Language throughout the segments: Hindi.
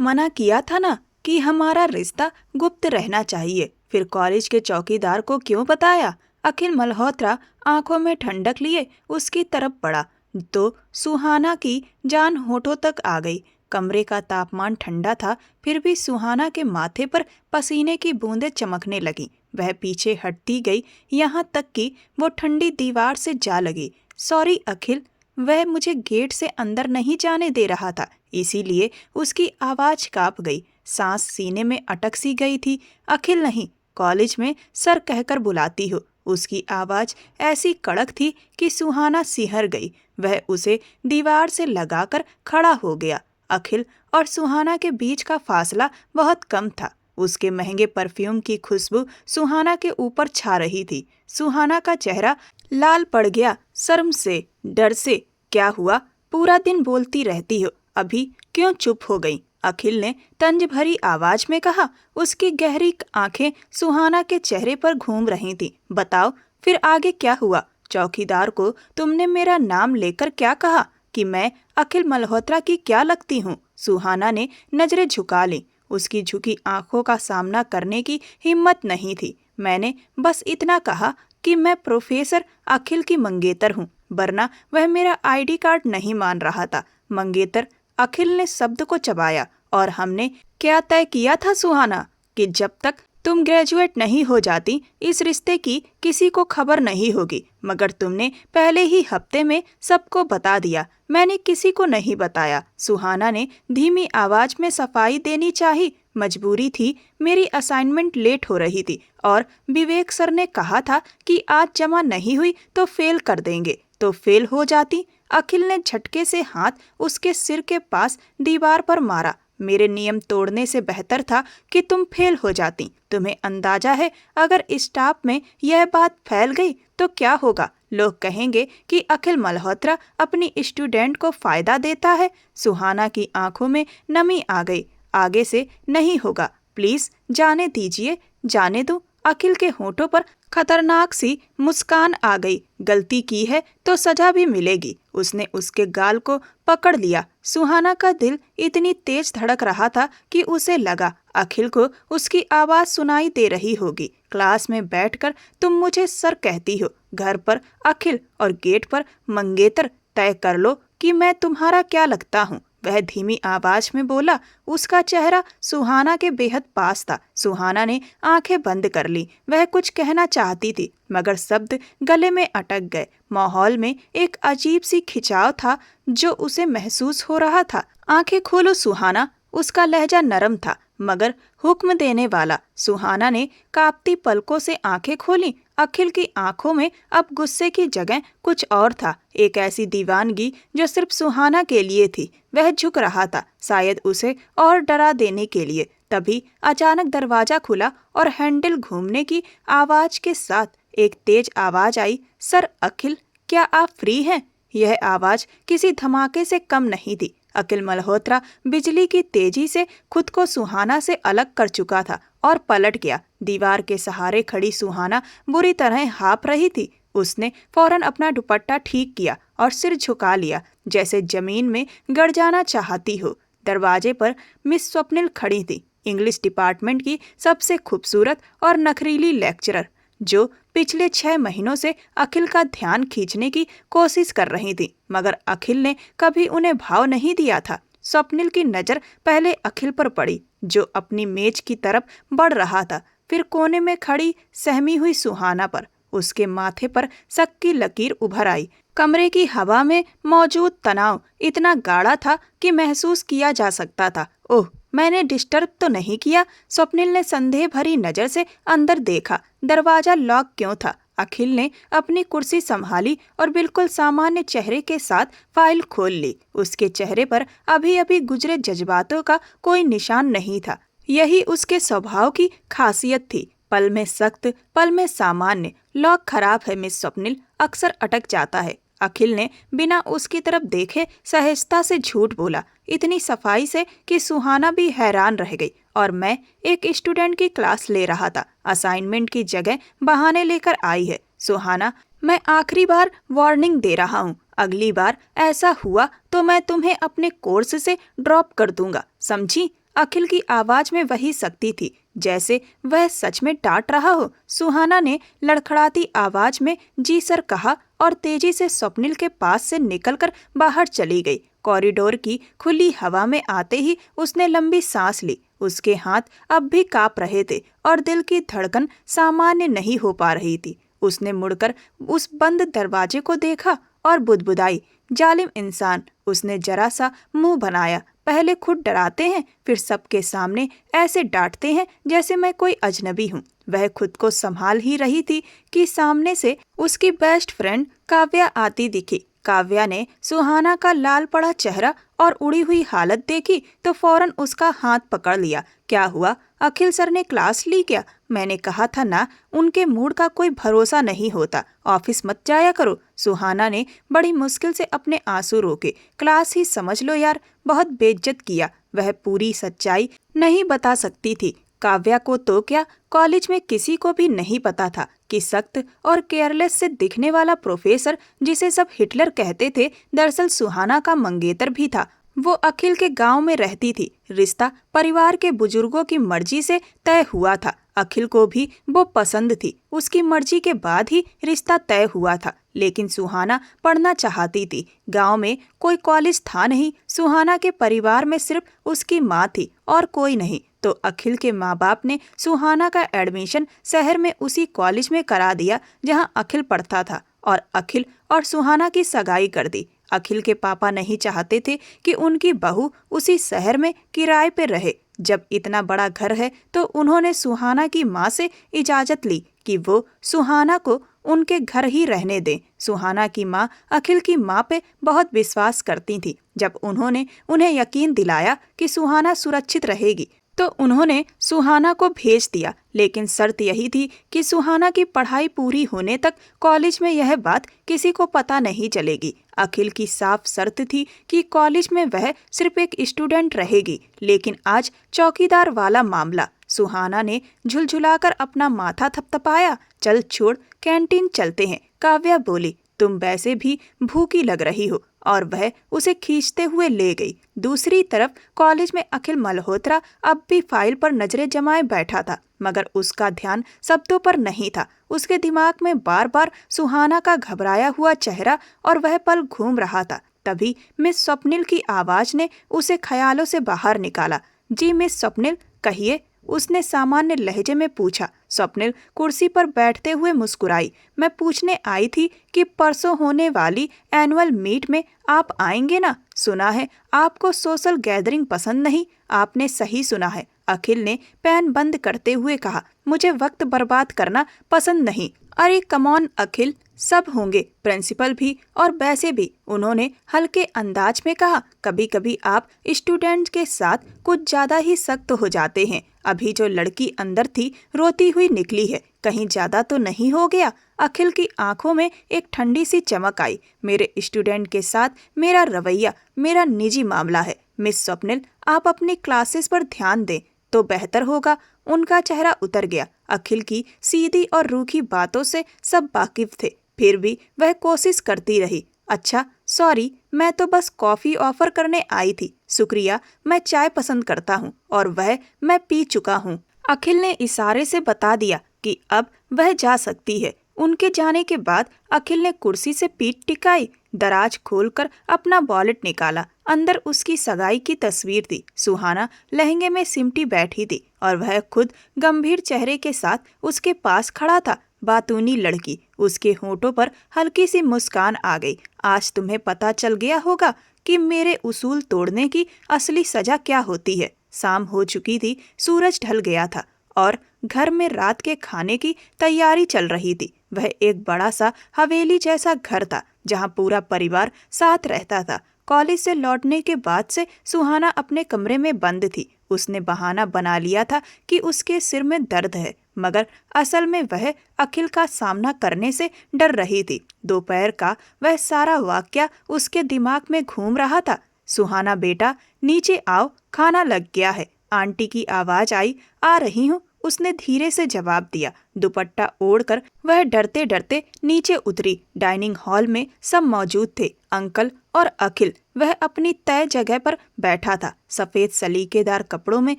मना किया था ना कि हमारा रिश्ता गुप्त रहना चाहिए। फिर कॉलेज के चौकीदार को क्यों बताया? अखिल मल्होत्रा आंखों में ठंडक लिए उसकी तरफ बढ़ा तो सुहाना की जान होठों तक आ गई। कमरे का तापमान ठंडा था, फिर भी सुहाना के माथे पर पसीने की बूंदें चमकने लगी। वह पीछे हटती गई, यहाँ तक कि वो ठंडी दीवार से जा लगी। सॉरी अखिल, वह मुझे गेट से अंदर नहीं जाने दे रहा था, इसीलिए उसकी आवाज कांप गई। सांस सीने में अटक सी गई थी। अखिल नहीं, कॉलेज में सर कहकर बुलाती हो। उसकी आवाज ऐसी कड़क थी कि सुहाना सिहर गई। वह उसे दीवार से लगाकर खड़ा हो गया। अखिल और सुहाना के बीच का फासला बहुत कम था। उसके महंगे परफ्यूम की खुशबू सुहाना के ऊपर छा रही थी। सुहाना का चेहरा लाल पड़ गया, शर्म से, डर से। क्या हुआ? पूरा दिन बोलती रहती हो, अभी क्यों चुप हो गई? अखिल ने तंज भरी आवाज में कहा। उसकी गहरी आंखें सुहाना के चेहरे पर घूम रही थी। बताओ, फिर आगे क्या हुआ? चौकीदार को तुमने मेरा नाम लेकर क्या कहा कि मैं अखिल मल्होत्रा की क्या लगती हूँ? सुहाना ने नजरें झुका ली। उसकी झुकी आंखों का सामना करने की हिम्मत नहीं थी। मैंने बस इतना कहा कि मैं प्रोफेसर अखिल की मंगेतर हूँ, वरना वह मेरा आईडी कार्ड नहीं मान रहा था। मंगेतर? अखिल ने शब्द को चबाया। और हमने क्या तय किया था सुहाना, कि जब तक तुम ग्रेजुएट नहीं हो जाती इस रिश्ते की किसी को खबर नहीं होगी। मगर तुमने पहले ही हफ्ते में सबको बता दिया। मैंने किसी को नहीं बताया। सुहाना ने धीमी आवाज में सफाई देनी चाही। मजबूरी थी, मेरी असाइनमेंट लेट हो रही थी और विवेक सर ने कहा था कि आज जमा नहीं हुई तो फेल कर देंगे। तो फेल हो जाती। अखिल ने झटके से हाथ उसके सिर के पास दीवार पर मारा। मेरे नियम तोड़ने से बेहतर था कि तुम फेल हो जाती। तुम्हें अंदाजा है अगर स्टाफ में यह बात फैल गई तो क्या होगा? लोग कहेंगे कि अखिल मल्होत्रा अपनी स्टूडेंट को फायदा देता है। सुहाना की आंखों में नमी आ गई। आगे से नहीं होगा, प्लीज जाने दीजिए, जाने दो। अखिल के होठों पर खतरनाक सी मुस्कान आ गई। गलती की है तो सजा भी मिलेगी। उसने उसके गाल को पकड़ लिया। सुहाना का दिल इतनी तेज धड़क रहा था कि उसे लगा अखिल को उसकी आवाज सुनाई दे रही होगी। क्लास में बैठकर तुम मुझे सर कहती हो, घर पर अखिल और गेट पर मंगेतर। तय कर लो कि मैं तुम्हारा क्या लगता हूँ। वह धीमी आवाज में बोला। उसका चेहरा सुहाना के बेहद पास था। सुहाना ने आंखें बंद कर ली। वह कुछ कहना चाहती थी मगर शब्द गले में अटक गए। माहौल में एक अजीब सी खिंचाव था जो उसे महसूस हो रहा था। आंखें खोलो सुहाना। उसका लहजा नरम था मगर हुक्म देने वाला। सुहाना ने कांपती पलकों से आंखें खोली। अखिल की आंखों में अब गुस्से की जगह कुछ और था, एक ऐसी दीवानगी जो सिर्फ सुहाना के लिए थी। वह झुक रहा था, शायद उसे और डरा देने के लिए। तभी अचानक दरवाजा खुला और हैंडल घूमने की आवाज के साथ एक तेज आवाज आई। सर अखिल, क्या आप फ्री हैं? यह आवाज किसी धमाके से कम नहीं थी। अखिल मल्होत्रा बिजली की तेजी से खुद को सुहाना से अलग कर चुका था और पलट गया। दीवार के सहारे खड़ी सुहाना बुरी तरह हाँफ रही थी। उसने फौरन अपना दुपट्टा ठीक किया और सिर झुका लिया, जैसे जमीन में गड़ जाना चाहती हो। दरवाजे पर मिस स्वप्निल खड़ी थी, इंग्लिश डिपार्टमेंट की सबसे खूबसूरत और नखरीली लेक्चरर, जो पिछले 6 महीनों से अखिल का ध्यान खींचने की कोशिश कर रही थी। मगर अखिल ने कभी उन्हें भाव नहीं दिया था। स्वप्निल की नजर पहले अखिल पर पड़ी, जो अपनी मेज की तरफ बढ़ रहा था, फिर कोने में खड़ी सहमी हुई सुहाना पर। उसके माथे पर शक की लकीर उभर आई। कमरे की हवा में मौजूद तनाव इतना गाढ़ा था कि महसूस किया जा सकता था। ओह, मैंने डिस्टर्ब तो नहीं किया? स्वप्निल ने संदेह भरी नजर से अंदर देखा। दरवाजा लॉक क्यों था? अखिल ने अपनी कुर्सी संभाली और बिल्कुल सामान्य चेहरे के साथ फाइल खोल ली। उसके चेहरे पर अभी अभी गुजरे जज्बातों का कोई निशान नहीं था। यही उसके स्वभाव की खासियत थी, पल में सख्त, पल में सामान्य। लॉक खराब है मिस स्वप्निल, अक्सर अटक जाता है। अखिल ने बिना उसकी तरफ देखे सहजता से झूठ बोला, इतनी सफाई से कि सुहाना भी हैरान रह गई। और मैं एक स्टूडेंट की क्लास ले रहा था, असाइनमेंट की जगह बहाने लेकर आई है। सुहाना, मैं आखिरी बार वार्निंग दे रहा हूँ, अगली बार ऐसा हुआ तो मैं तुम्हें अपने कोर्स से ड्रॉप कर दूंगा, समझी? अखिल की आवाज में वही शक्ति थी जैसे वह सच में डांट रहा हो। सुहाना ने लड़खड़ाती आवाज में जी सर कहा और तेजी से स्वप्निल के पास से निकलकर बाहर चली गई। कॉरिडोर की खुली हवा में आते ही उसने लंबी सांस ली। उसके हाथ अब भी कांप रहे थे और दिल की धड़कन सामान्य नहीं हो पा रही थी। उसने मुड़कर उस बंद दरवाजे को देखा और बुदबुदाई, जालिम इंसान। उसने जरा सा मुंह बनाया। पहले खुद डराते हैं, फिर सबके सामने ऐसे डांटते हैं जैसे मैं कोई अजनबी हूँ। वह खुद को संभाल ही रही थी कि सामने से उसकी बेस्ट फ्रेंड काव्या आती दिखी। काव्या ने सुहाना का लाल पड़ा चेहरा और उड़ी हुई हालत देखी तो फौरन उसका हाथ पकड़ लिया। क्या हुआ? अखिल सर ने क्लास ली क्या? मैंने कहा था ना, उनके मूड का कोई भरोसा नहीं होता। ऑफिस मत जाया करो। सुहाना ने बड़ी मुश्किल से अपने आंसू रोके। क्लास ही समझ लो यार, बहुत बेइज्जत किया। वह पूरी सच्चाई नहीं बता सकती थी। काव्या को तो क्या, कॉलेज में किसी को भी नहीं पता था कि सख्त और केयरलेस से दिखने वाला प्रोफेसर जिसे सब हिटलर कहते थे, दरअसल सुहाना का मंगेतर भी था। वो अखिल के गांव में रहती थी। रिश्ता परिवार के बुजुर्गों की मर्जी से तय हुआ था। अखिल को भी वो पसंद थी। उसकी मर्जी के बाद ही रिश्ता तय हुआ था। लेकिन सुहाना पढ़ना चाहती थी। गांव में कोई कॉलेज था नहीं। सुहाना के परिवार में सिर्फ उसकी माँ थी और कोई नहीं। तो अखिल के माँ बाप ने सुहाना का एडमिशन शहर में उसी कॉलेज में करा दिया जहां अखिल पढ़ता था और अखिल और सुहाना की सगाई कर दी। अखिल के पापा नहीं चाहते थे कि उनकी बहू उसी शहर में किराए पे रहे। जब इतना बड़ा घर है तो उन्होंने सुहाना की माँ से इजाजत ली कि वो सुहाना को उनके घर ही रहने दें। सुहाना की माँ अखिल की माँ पे बहुत विश्वास करती थी। जब उन्होंने उन्हें यकीन दिलाया कि सुहाना सुरक्षित रहेगी तो उन्होंने सुहाना को भेज दिया। लेकिन शर्त यही थी कि सुहाना की पढ़ाई पूरी होने तक कॉलेज में यह बात किसी को पता नहीं चलेगी। अखिल की साफ शर्त थी कि कॉलेज में वह सिर्फ एक स्टूडेंट रहेगी। लेकिन आज चौकीदार वाला मामला। सुहाना ने झुलझुलाकर अपना माथा थपथपाया। चल छोड़, कैंटीन चलते हैं, काव्या बोली। तुम वैसे भी भूखी लग रही हो। और वह उसे खींचते हुए ले गई। दूसरी तरफ कॉलेज में अखिल मल्होत्रा अब भी फाइल पर नजरें जमाए बैठा था, मगर उसका ध्यान शब्दों पर नहीं था। उसके दिमाग में बार बार सुहाना का घबराया हुआ चेहरा और वह पल घूम रहा था। तभी मिस स्वप्निल की आवाज ने उसे ख्यालों से बाहर निकाला। जी मिस स्वप्निल, कहिए, उसने सामान्य लहजे में पूछा। स्वप्निल कुर्सी पर बैठते हुए मुस्कुराई। मैं पूछने आई थी कि परसों होने वाली एनुअल मीट में आप आएंगे ना? सुना है आपको सोशल गैदरिंग पसंद नहीं। आपने सही सुना है, अखिल ने पेन बंद करते हुए कहा। मुझे वक्त बर्बाद करना पसंद नहीं। अरे कमॉन अखिल, सब होंगे, प्रिंसिपल भी और वैसे भी, उन्होंने हल्के अंदाज में कहा। कभी कभी आप स्टूडेंट के साथ कुछ ज्यादा ही सख्त हो जाते हैं। अभी जो लड़की अंदर थी रोती हुई निकली है, कहीं ज्यादा तो नहीं हो गया? अखिल की आंखों में एक ठंडी सी चमक आई। मेरे स्टूडेंट के साथ मेरा रवैया मेरा निजी मामला है। मिस स्वप्निल, आप अपनी क्लासेस पर ध्यान दें तो बेहतर होगा। उनका चेहरा उतर गया। अखिल की सीधी और रूखी बातों से सब वाकिफ थे, फिर भी वह कोशिश करती रही। अच्छा सॉरी, मैं तो बस कॉफी ऑफर करने आई थी। शुक्रिया, मैं चाय पसंद करता हूँ और वह मैं पी चुका हूँ। अखिल ने इशारे से बता दिया कि अब वह जा सकती है। उनके जाने के बाद अखिल ने कुर्सी से पीठ टिकाई, दराज खोलकर अपना वॉलेट निकाला। अंदर उसकी सगाई की तस्वीर थी। सुहाना लहंगे में सिमटी बैठी थी और वह खुद गंभीर चेहरे के साथ उसके पास खड़ा था। बातूनी लड़की। उसके होठों पर हल्की सी मुस्कान आ गई। आज तुम्हें पता चल गया होगा कि मेरे उसूल तोड़ने की असली सजा क्या होती है। शाम हो चुकी थी, सूरज ढल गया था और घर में रात के खाने की तैयारी चल रही थी। वह एक बड़ा सा हवेली जैसा घर था जहां पूरा परिवार साथ रहता था। कॉलेज से लौटने के बाद से सुहाना अपने कमरे में बंद थी। उसने बहाना बना लिया था कि उसके सिर में दर्द है, मगर असल में वह अखिल का सामना करने से डर रही थी। दोपहर का वह सारा वाकया उसके दिमाग में घूम रहा था। सुहाना बेटा, नीचे आओ, खाना लग गया है। आंटी की आवाज आई। आ रही हूँ, उसने धीरे से जवाब दिया। दुपट्टा ओढ़कर वह डरते डरते नीचे उतरी। डाइनिंग हॉल में सब मौजूद थे, अंकल और अखिल। वह अपनी तय जगह पर बैठा था। सफेद सलीकेदार कपड़ों में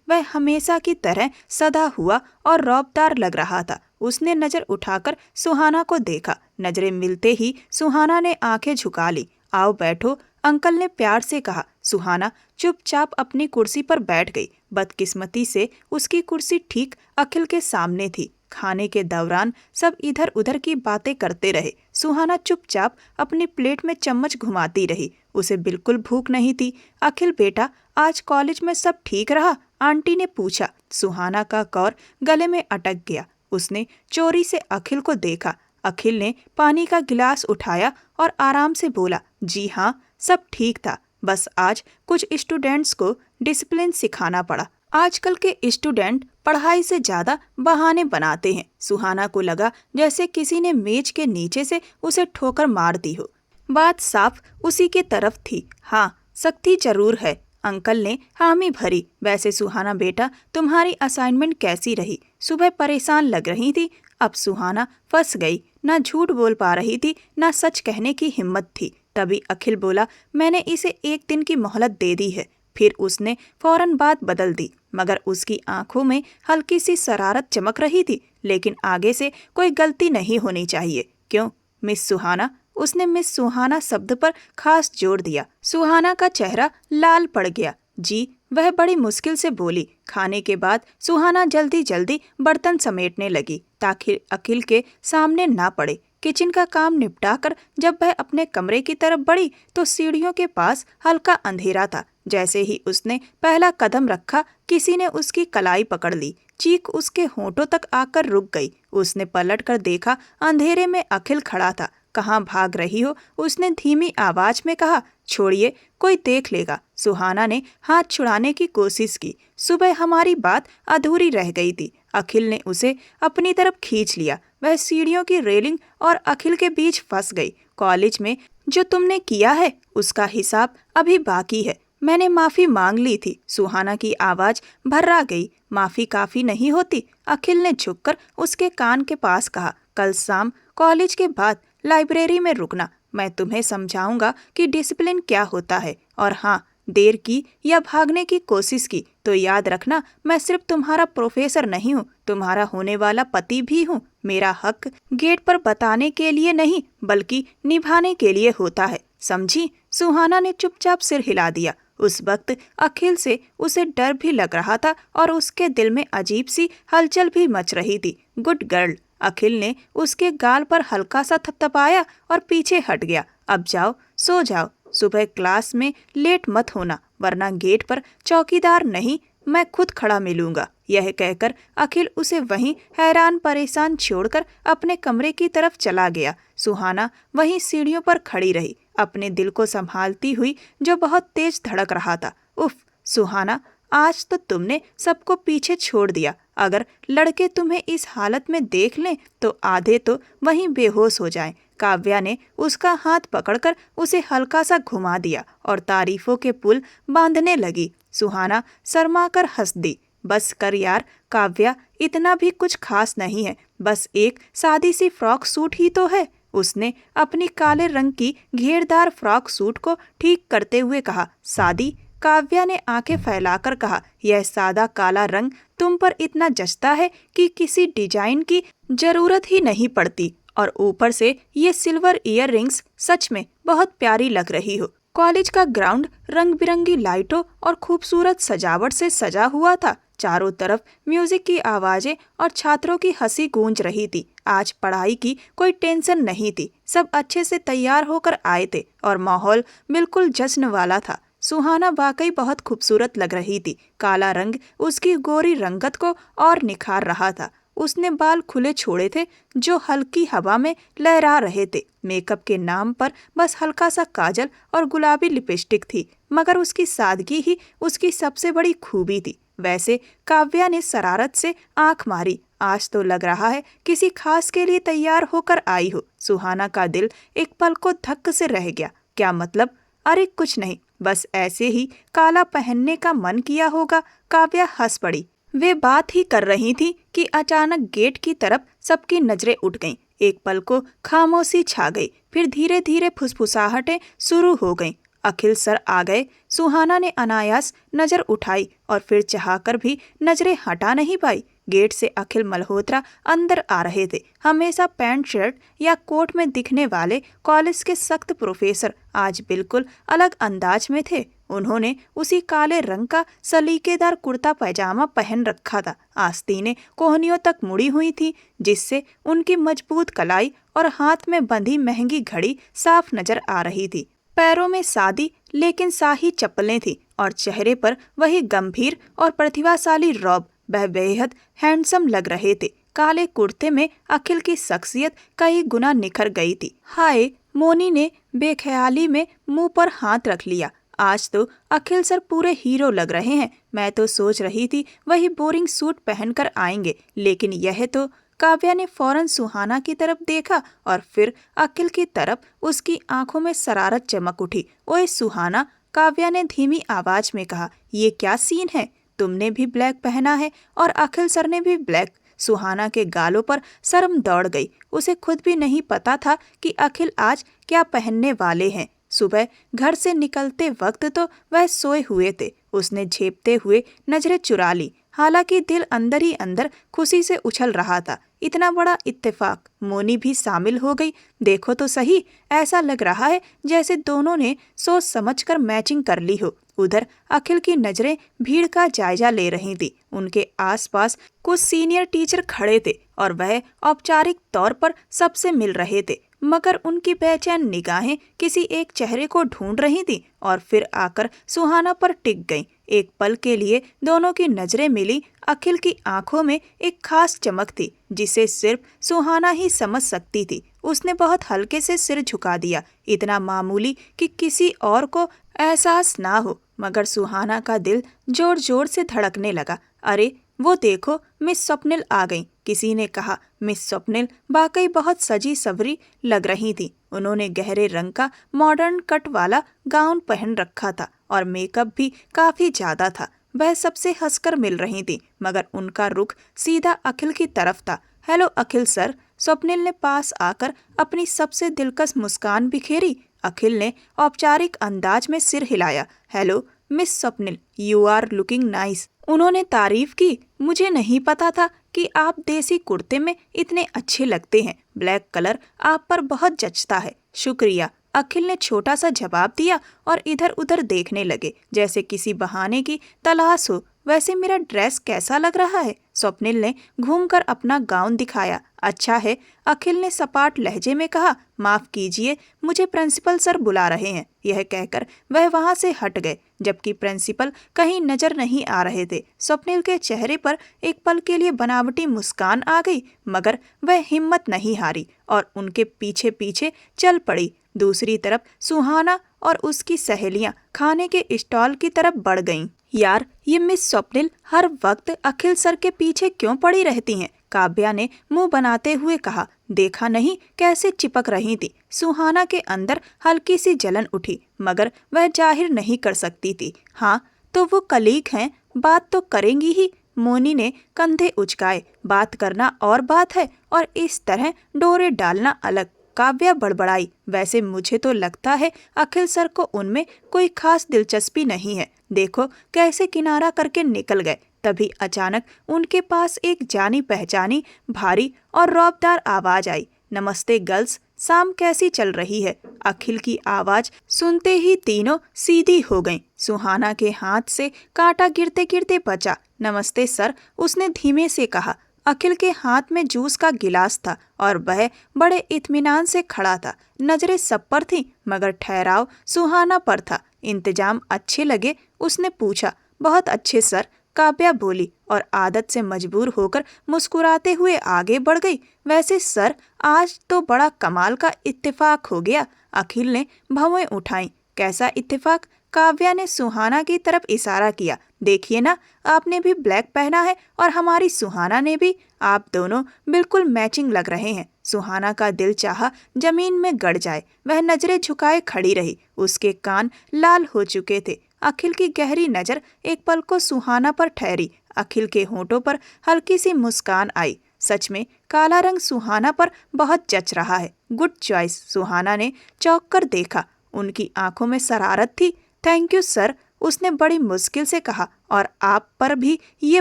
वह हमेशा की तरह सदा हुआ और रौबदार लग रहा था। उसने नजर उठाकर सुहाना को देखा। नजरें मिलते ही सुहाना ने आंखें झुका ली। आओ बैठो, अंकल ने प्यार से कहा। सुहाना चुपचाप अपनी कुर्सी पर बैठ गई। बदकिस्मती से उसकी कुर्सी ठीक अखिल के सामने थी। खाने के दौरान सब इधर उधर की बातें करते रहे। सुहाना चुपचाप अपनी प्लेट में चम्मच घुमाती रही। उसे बिल्कुल भूख नहीं थी। अखिल बेटा, आज कॉलेज में सब ठीक रहा? आंटी ने पूछा। सुहाना का कौर गले में अटक गया। उसने चोरी से अखिल को देखा। अखिल ने पानी का गिलास उठाया और आराम से बोला, जी हाँ, सब ठीक था। बस आज कुछ स्टूडेंट्स को डिसिप्लिन सिखाना पड़ा। आजकल के स्टूडेंट पढ़ाई से ज्यादा बहाने बनाते हैं। सुहाना को लगा जैसे किसी ने मेज के नीचे से उसे ठोकर मार दी हो। बात साफ उसी के तरफ थी। हाँ, सख्ती जरूर है। अंकल ने हामी भरी। वैसे सुहाना बेटा, तुम्हारी असाइनमेंट कैसी रही? सुबह परेशान लग रही थी। अब सुहाना फंस गई। ना झूठ बोल पा रही थी, ना सच कहने की हिम्मत थी। तभी अखिल बोला, मैंने इसे 1 दिन की मोहलत दे दी है। फिर उसने फौरन बात बदल दी, मगर उसकी आंखों में हल्की सी शरारत चमक रही थी। लेकिन आगे से कोई गलती नहीं होनी चाहिए। क्यों मिस सुहाना? उसने मिस सुहाना शब्द पर खास जोर दिया। सुहाना का चेहरा लाल पड़ गया। जी, वह बड़ी मुश्किल से बोली। खाने के बाद सुहाना जल्दी जल्दी बर्तन समेटने लगी ताकि अखिल के सामने ना पड़े। किचन का काम निपटाकर जब वह अपने कमरे की तरफ बढ़ी तो सीढ़ियों के पास हल्का अंधेरा था। जैसे ही उसने पहला कदम रखा, किसी ने उसकी कलाई पकड़ ली। चीख उसके होंठों तक आकर रुक गई। उसने पलट कर देखा, अंधेरे में अखिल खड़ा था। कहाँ भाग रही हो? उसने धीमी आवाज में कहा। छोड़िए, कोई देख लेगा। सुहाना ने हाथ छुड़ाने की कोशिश की। सुबह हमारी बात अधूरी रह गई थी। अखिल ने उसे अपनी तरफ खींच लिया। वह सीढ़ियों की रेलिंग और अखिल के बीच फंस गई। कॉलेज में जो तुमने किया है उसका हिसाब अभी बाकी है। मैंने माफी मांग ली थी। सुहाना की आवाज भर्रा गई। माफी काफी नहीं होती। अखिल ने झुककर उसके कान के पास कहा। कल शाम कॉलेज के बाद लाइब्रेरी में रुकना। मैं तुम्हें समझाऊंगा कि डिसिप्लिन क्या होता है। और हाँ, देर की या भागने की कोशिश की तो याद रखना, मैं सिर्फ तुम्हारा प्रोफेसर नहीं हूँ, तुम्हारा होने वाला पति भी हूँ। मेरा हक गेट पर बताने के लिए नहीं बल्कि निभाने के लिए होता है, समझी? सुहाना ने चुपचाप सिर हिला दिया। उस वक्त अखिल से उसे डर भी लग रहा था और उसके दिल में अजीब सी हलचल भी मच रही थी। Good girl. अखिल ने उसके गाल पर हल्का सा थपथपाया और पीछे हट गया। अब जाओ, सो जाओ। सुबह क्लास में लेट मत होना, वरना गेट पर चौकीदार नहीं, मैं खुद खड़ा मिलूंगा। यह कहकर अखिल उसे वहीं हैरान परेशान छोड़कर अपने कमरे की तरफ चला गया। सुहाना वहीं सीढ़ियों पर खड़ी रही, अपने दिल को संभालती हुई जो बहुत तेज धड़क रहा था। उफ सुहाना, आज तो तुमने सबको पीछे छोड़ दिया। अगर लड़के तुम्हें इस हालत में देख लें तो आधे तो वहीं बेहोश हो जाएं। काव्या ने उसका हाथ पकड़कर उसे हल्का सा घुमा दिया और तारीफों के पुल बांधने लगी। सुहाना शर्माकर हंस दी। बस कर यार काव्या, इतना भी कुछ खास नहीं है, बस एक सादी सी फ्रॉक सूट ही तो है। उसने अपनी काले रंग की घेरदार फ्रॉक सूट को ठीक करते हुए कहा। सादी? काव्या ने आंखें फैलाकर कहा। यह सादा काला रंग तुम पर इतना जचता है कि किसी डिजाइन की जरूरत ही नहीं पड़ती, और ऊपर से ये सिल्वर ईयर रिंग्स सच में बहुत प्यारी लग रही हो। कॉलेज का ग्राउंड रंग बिरंगी लाइटों और खूबसूरत सजावट से सजा हुआ था। चारों तरफ म्यूजिक की आवाजें और छात्रों की हंसी गूंज रही थी। आज पढ़ाई की कोई टेंशन नहीं थी। सब अच्छे से तैयार होकर आए थे और माहौल बिल्कुल जश्न वाला था। सुहाना वाकई बहुत खूबसूरत लग रही थी। काला रंग उसकी गोरी रंगत को और निखार रहा था। उसने बाल खुले छोड़े थे जो हल्की हवा में लहरा रहे थे। मेकअप के नाम पर बस हल्का सा काजल और गुलाबी लिपस्टिक थी, मगर उसकी सादगी ही उसकी सबसे बड़ी खूबी थी। वैसे काव्या ने शरारत से आंख मारी। आज तो लग रहा है किसी खास के लिए तैयार होकर आई हो। सुहाना का दिल एक पल को धक्क से रह गया। क्या मतलब? अरे कुछ नहीं, बस ऐसे ही काला पहनने का मन किया होगा। काव्या हंस पड़ी। वे बात ही कर रही थी कि अचानक गेट की तरफ सबकी नजरें उठ गईं। एक पल को खामोशी छा गई, फिर धीरे धीरे फुसफुसाहटें शुरू हो गईं। अखिल सर आ गए। सुहाना ने अनायास नजर उठाई और फिर चाहकर भी नजरें हटा नहीं पाई। गेट से अखिल मल्होत्रा अंदर आ रहे थे। हमेशा पैंट शर्ट या कोट में दिखने वाले कॉलेज के सख्त प्रोफेसर आज बिल्कुल अलग अंदाज में थे। उन्होंने उसी काले रंग का सलीकेदार कुर्ता पैजामा पहन रखा था। आस्तीनें कोहनियों तक मुड़ी हुई थी, जिससे उनकी मजबूत कलाई और हाथ में बंधी महंगी घड़ी साफ नजर आ रही थी। पैरों में सादी लेकिन शाही चप्पलें थी और चेहरे पर वही गंभीर और प्रतिभाशाली रौब। वह बेहद हैंडसम लग रहे थे। काले कुर्ते में अखिल की शख्सियत कई गुना निखर गई थी। हाय, मोनी ने बेख्याली में मुंह पर हाथ रख लिया। आज तो अखिल सर पूरे हीरो लग रहे हैं। मैं तो सोच रही थी वही बोरिंग सूट पहनकर आएंगे, लेकिन यह तो। काव्या ने फौरन सुहाना की तरफ देखा और फिर अखिल की तरफ। उसकी आंखों में शरारत चमक उठी। ओए सुहाना, काव्या ने धीमी आवाज में कहा, ये क्या सीन है? तुमने भी ब्लैक पहना है और अखिल सर ने भी ब्लैक। सुहाना के गालों पर शर्म दौड़ गई। उसे खुद भी नहीं पता था कि अखिल आज क्या पहनने वाले हैं। सुबह घर से निकलते वक्त तो वह सोए हुए थे। उसने झेपते हुए नजरें चुरा ली। हालांकि दिल अंदर ही अंदर खुशी से उछल रहा था। इतना बड़ा इत्तेफाक, मोनी भी शामिल हो गई। देखो तो सही, ऐसा लग रहा है जैसे दोनों ने सोच समझकर मैचिंग कर ली हो। उधर अखिल की नजरें भीड़ का जायजा ले रही थी। उनके आसपास कुछ सीनियर टीचर खड़े थे और वह औपचारिक तौर पर सबसे मिल रहे थे, मगर उनकी बेचैन निगाहें किसी एक चेहरे को ढूंढ रही थी और फिर आकर सुहाना पर टिक गईं। एक पल के लिए दोनों की नजरें मिली। अखिल की आंखों में एक खास चमक थी जिसे सिर्फ सुहाना ही समझ सकती थी। उसने बहुत हल्के से सिर झुका दिया, इतना मामूली कि किसी और को एहसास ना हो, मगर सुहाना का दिल जोर जोर से धड़कने लगा। अरे वो देखो, मिस स्वप्निल आ गईं, किसी ने कहा। मिस स्वप्निल वाकई बहुत सजी सवरी लग रही थी। उन्होंने गहरे रंग का मॉडर्न कट वाला गाउन पहन रखा था और मेकअप भी काफी ज्यादा था। वह सबसे हंसकर मिल रही थी, मगर उनका रुख सीधा अखिल की तरफ था। हेलो अखिल सर। स्वप्निल ने पास आकर अपनी सबसे दिलकश मुस्कान बिखेरी। अखिल ने औपचारिक अंदाज में सिर हिलाया। Hello miss Swapnil, you are looking nice. उन्होंने तारीफ की। मुझे नहीं पता था कि आप देसी कुर्ते में इतने अच्छे लगते हैं। ब्लैक कलर आप पर बहुत जचता है। शुक्रिया, अखिल ने छोटा सा जवाब दिया और इधर उधर देखने लगे जैसे किसी बहाने की तलाश हो। वैसे मेरा ड्रेस कैसा लग रहा है? स्वप्निल ने घूमकर अपना गाउन दिखाया। अच्छा है, अखिल ने सपाट लहजे में कहा। माफ कीजिए, मुझे प्रिंसिपल सर बुला रहे हैं। यह कहकर वह वहां से हट गए, जबकि प्रिंसिपल कहीं नजर नहीं आ रहे थे। स्वप्निल के चेहरे पर एक पल के लिए बनावटी मुस्कान आ गई, मगर वह हिम्मत नहीं हारी और उनके पीछे पीछे चल पड़ी। दूसरी तरफ सुहाना और उसकी सहेलियां खाने के स्टॉल की तरफ बढ़ गईं। यार, ये मिस स्वप्निल हर वक्त अखिल सर के पीछे क्यों पड़ी रहती हैं? काव्या ने मुंह बनाते हुए कहा। देखा नहीं कैसे चिपक रही थी? सुहाना के अंदर हल्की सी जलन उठी, मगर वह जाहिर नहीं कर सकती थी। हाँ, तो वो कलीग हैं, बात तो करेंगी ही। मोनी ने कंधे उचकाए। बात करना और बात है और इस तरह डोरे डालना अलग। काव्या बड़बड़ाई। वैसे मुझे तो लगता है अखिल सर को उनमें कोई खास दिलचस्पी नहीं है। देखो कैसे किनारा करके निकल गए। तभी अचानक उनके पास एक जानी पहचानी भारी और रौबदार आवाज आई। नमस्ते गर्ल्स, शाम कैसी चल रही है? अखिल की आवाज सुनते ही तीनों सीधी हो गईं। सुहाना के हाथ से कांटा गिरते गिरते बचा। नमस्ते सर, उसने धीमे से कहा। अखिल के हाथ में जूस का गिलास था और वह बड़े इत्मीनान से खड़ा था। नजरें सब पर थीं, मगर ठहराव सुहाना पर था। इंतजाम अच्छे लगे? उसने पूछा। बहुत अच्छे सर, काव्या बोली और आदत से मजबूर होकर मुस्कुराते हुए आगे बढ़ गई। वैसे सर, आज तो बड़ा कमाल का इत्तेफाक हो गया। अखिल ने भवें उठाईं। कैसा इत्तेफाक? काव्या ने सुहाना की तरफ इशारा किया। देखिए ना, आपने भी ब्लैक पहना है और हमारी सुहाना ने भी। आप दोनों बिल्कुल मैचिंग लग रहे हैं। सुहाना का दिल चाहा जमीन में गड़ जाए। वह नजरें झुकाए खड़ी रही। उसके कान लाल हो चुके थे। अखिल की गहरी नजर एक पल को सुहाना पर ठहरी। अखिल के होठों पर हल्की सी मुस्कान आई। सच में काला रंग सुहाना पर बहुत जच रहा है। Good choice. सुहाना ने चौंक कर देखा। उनकी आंखों में शरारत थी। थैंक यू सर, उसने बड़ी मुश्किल से कहा, और आप पर भी ये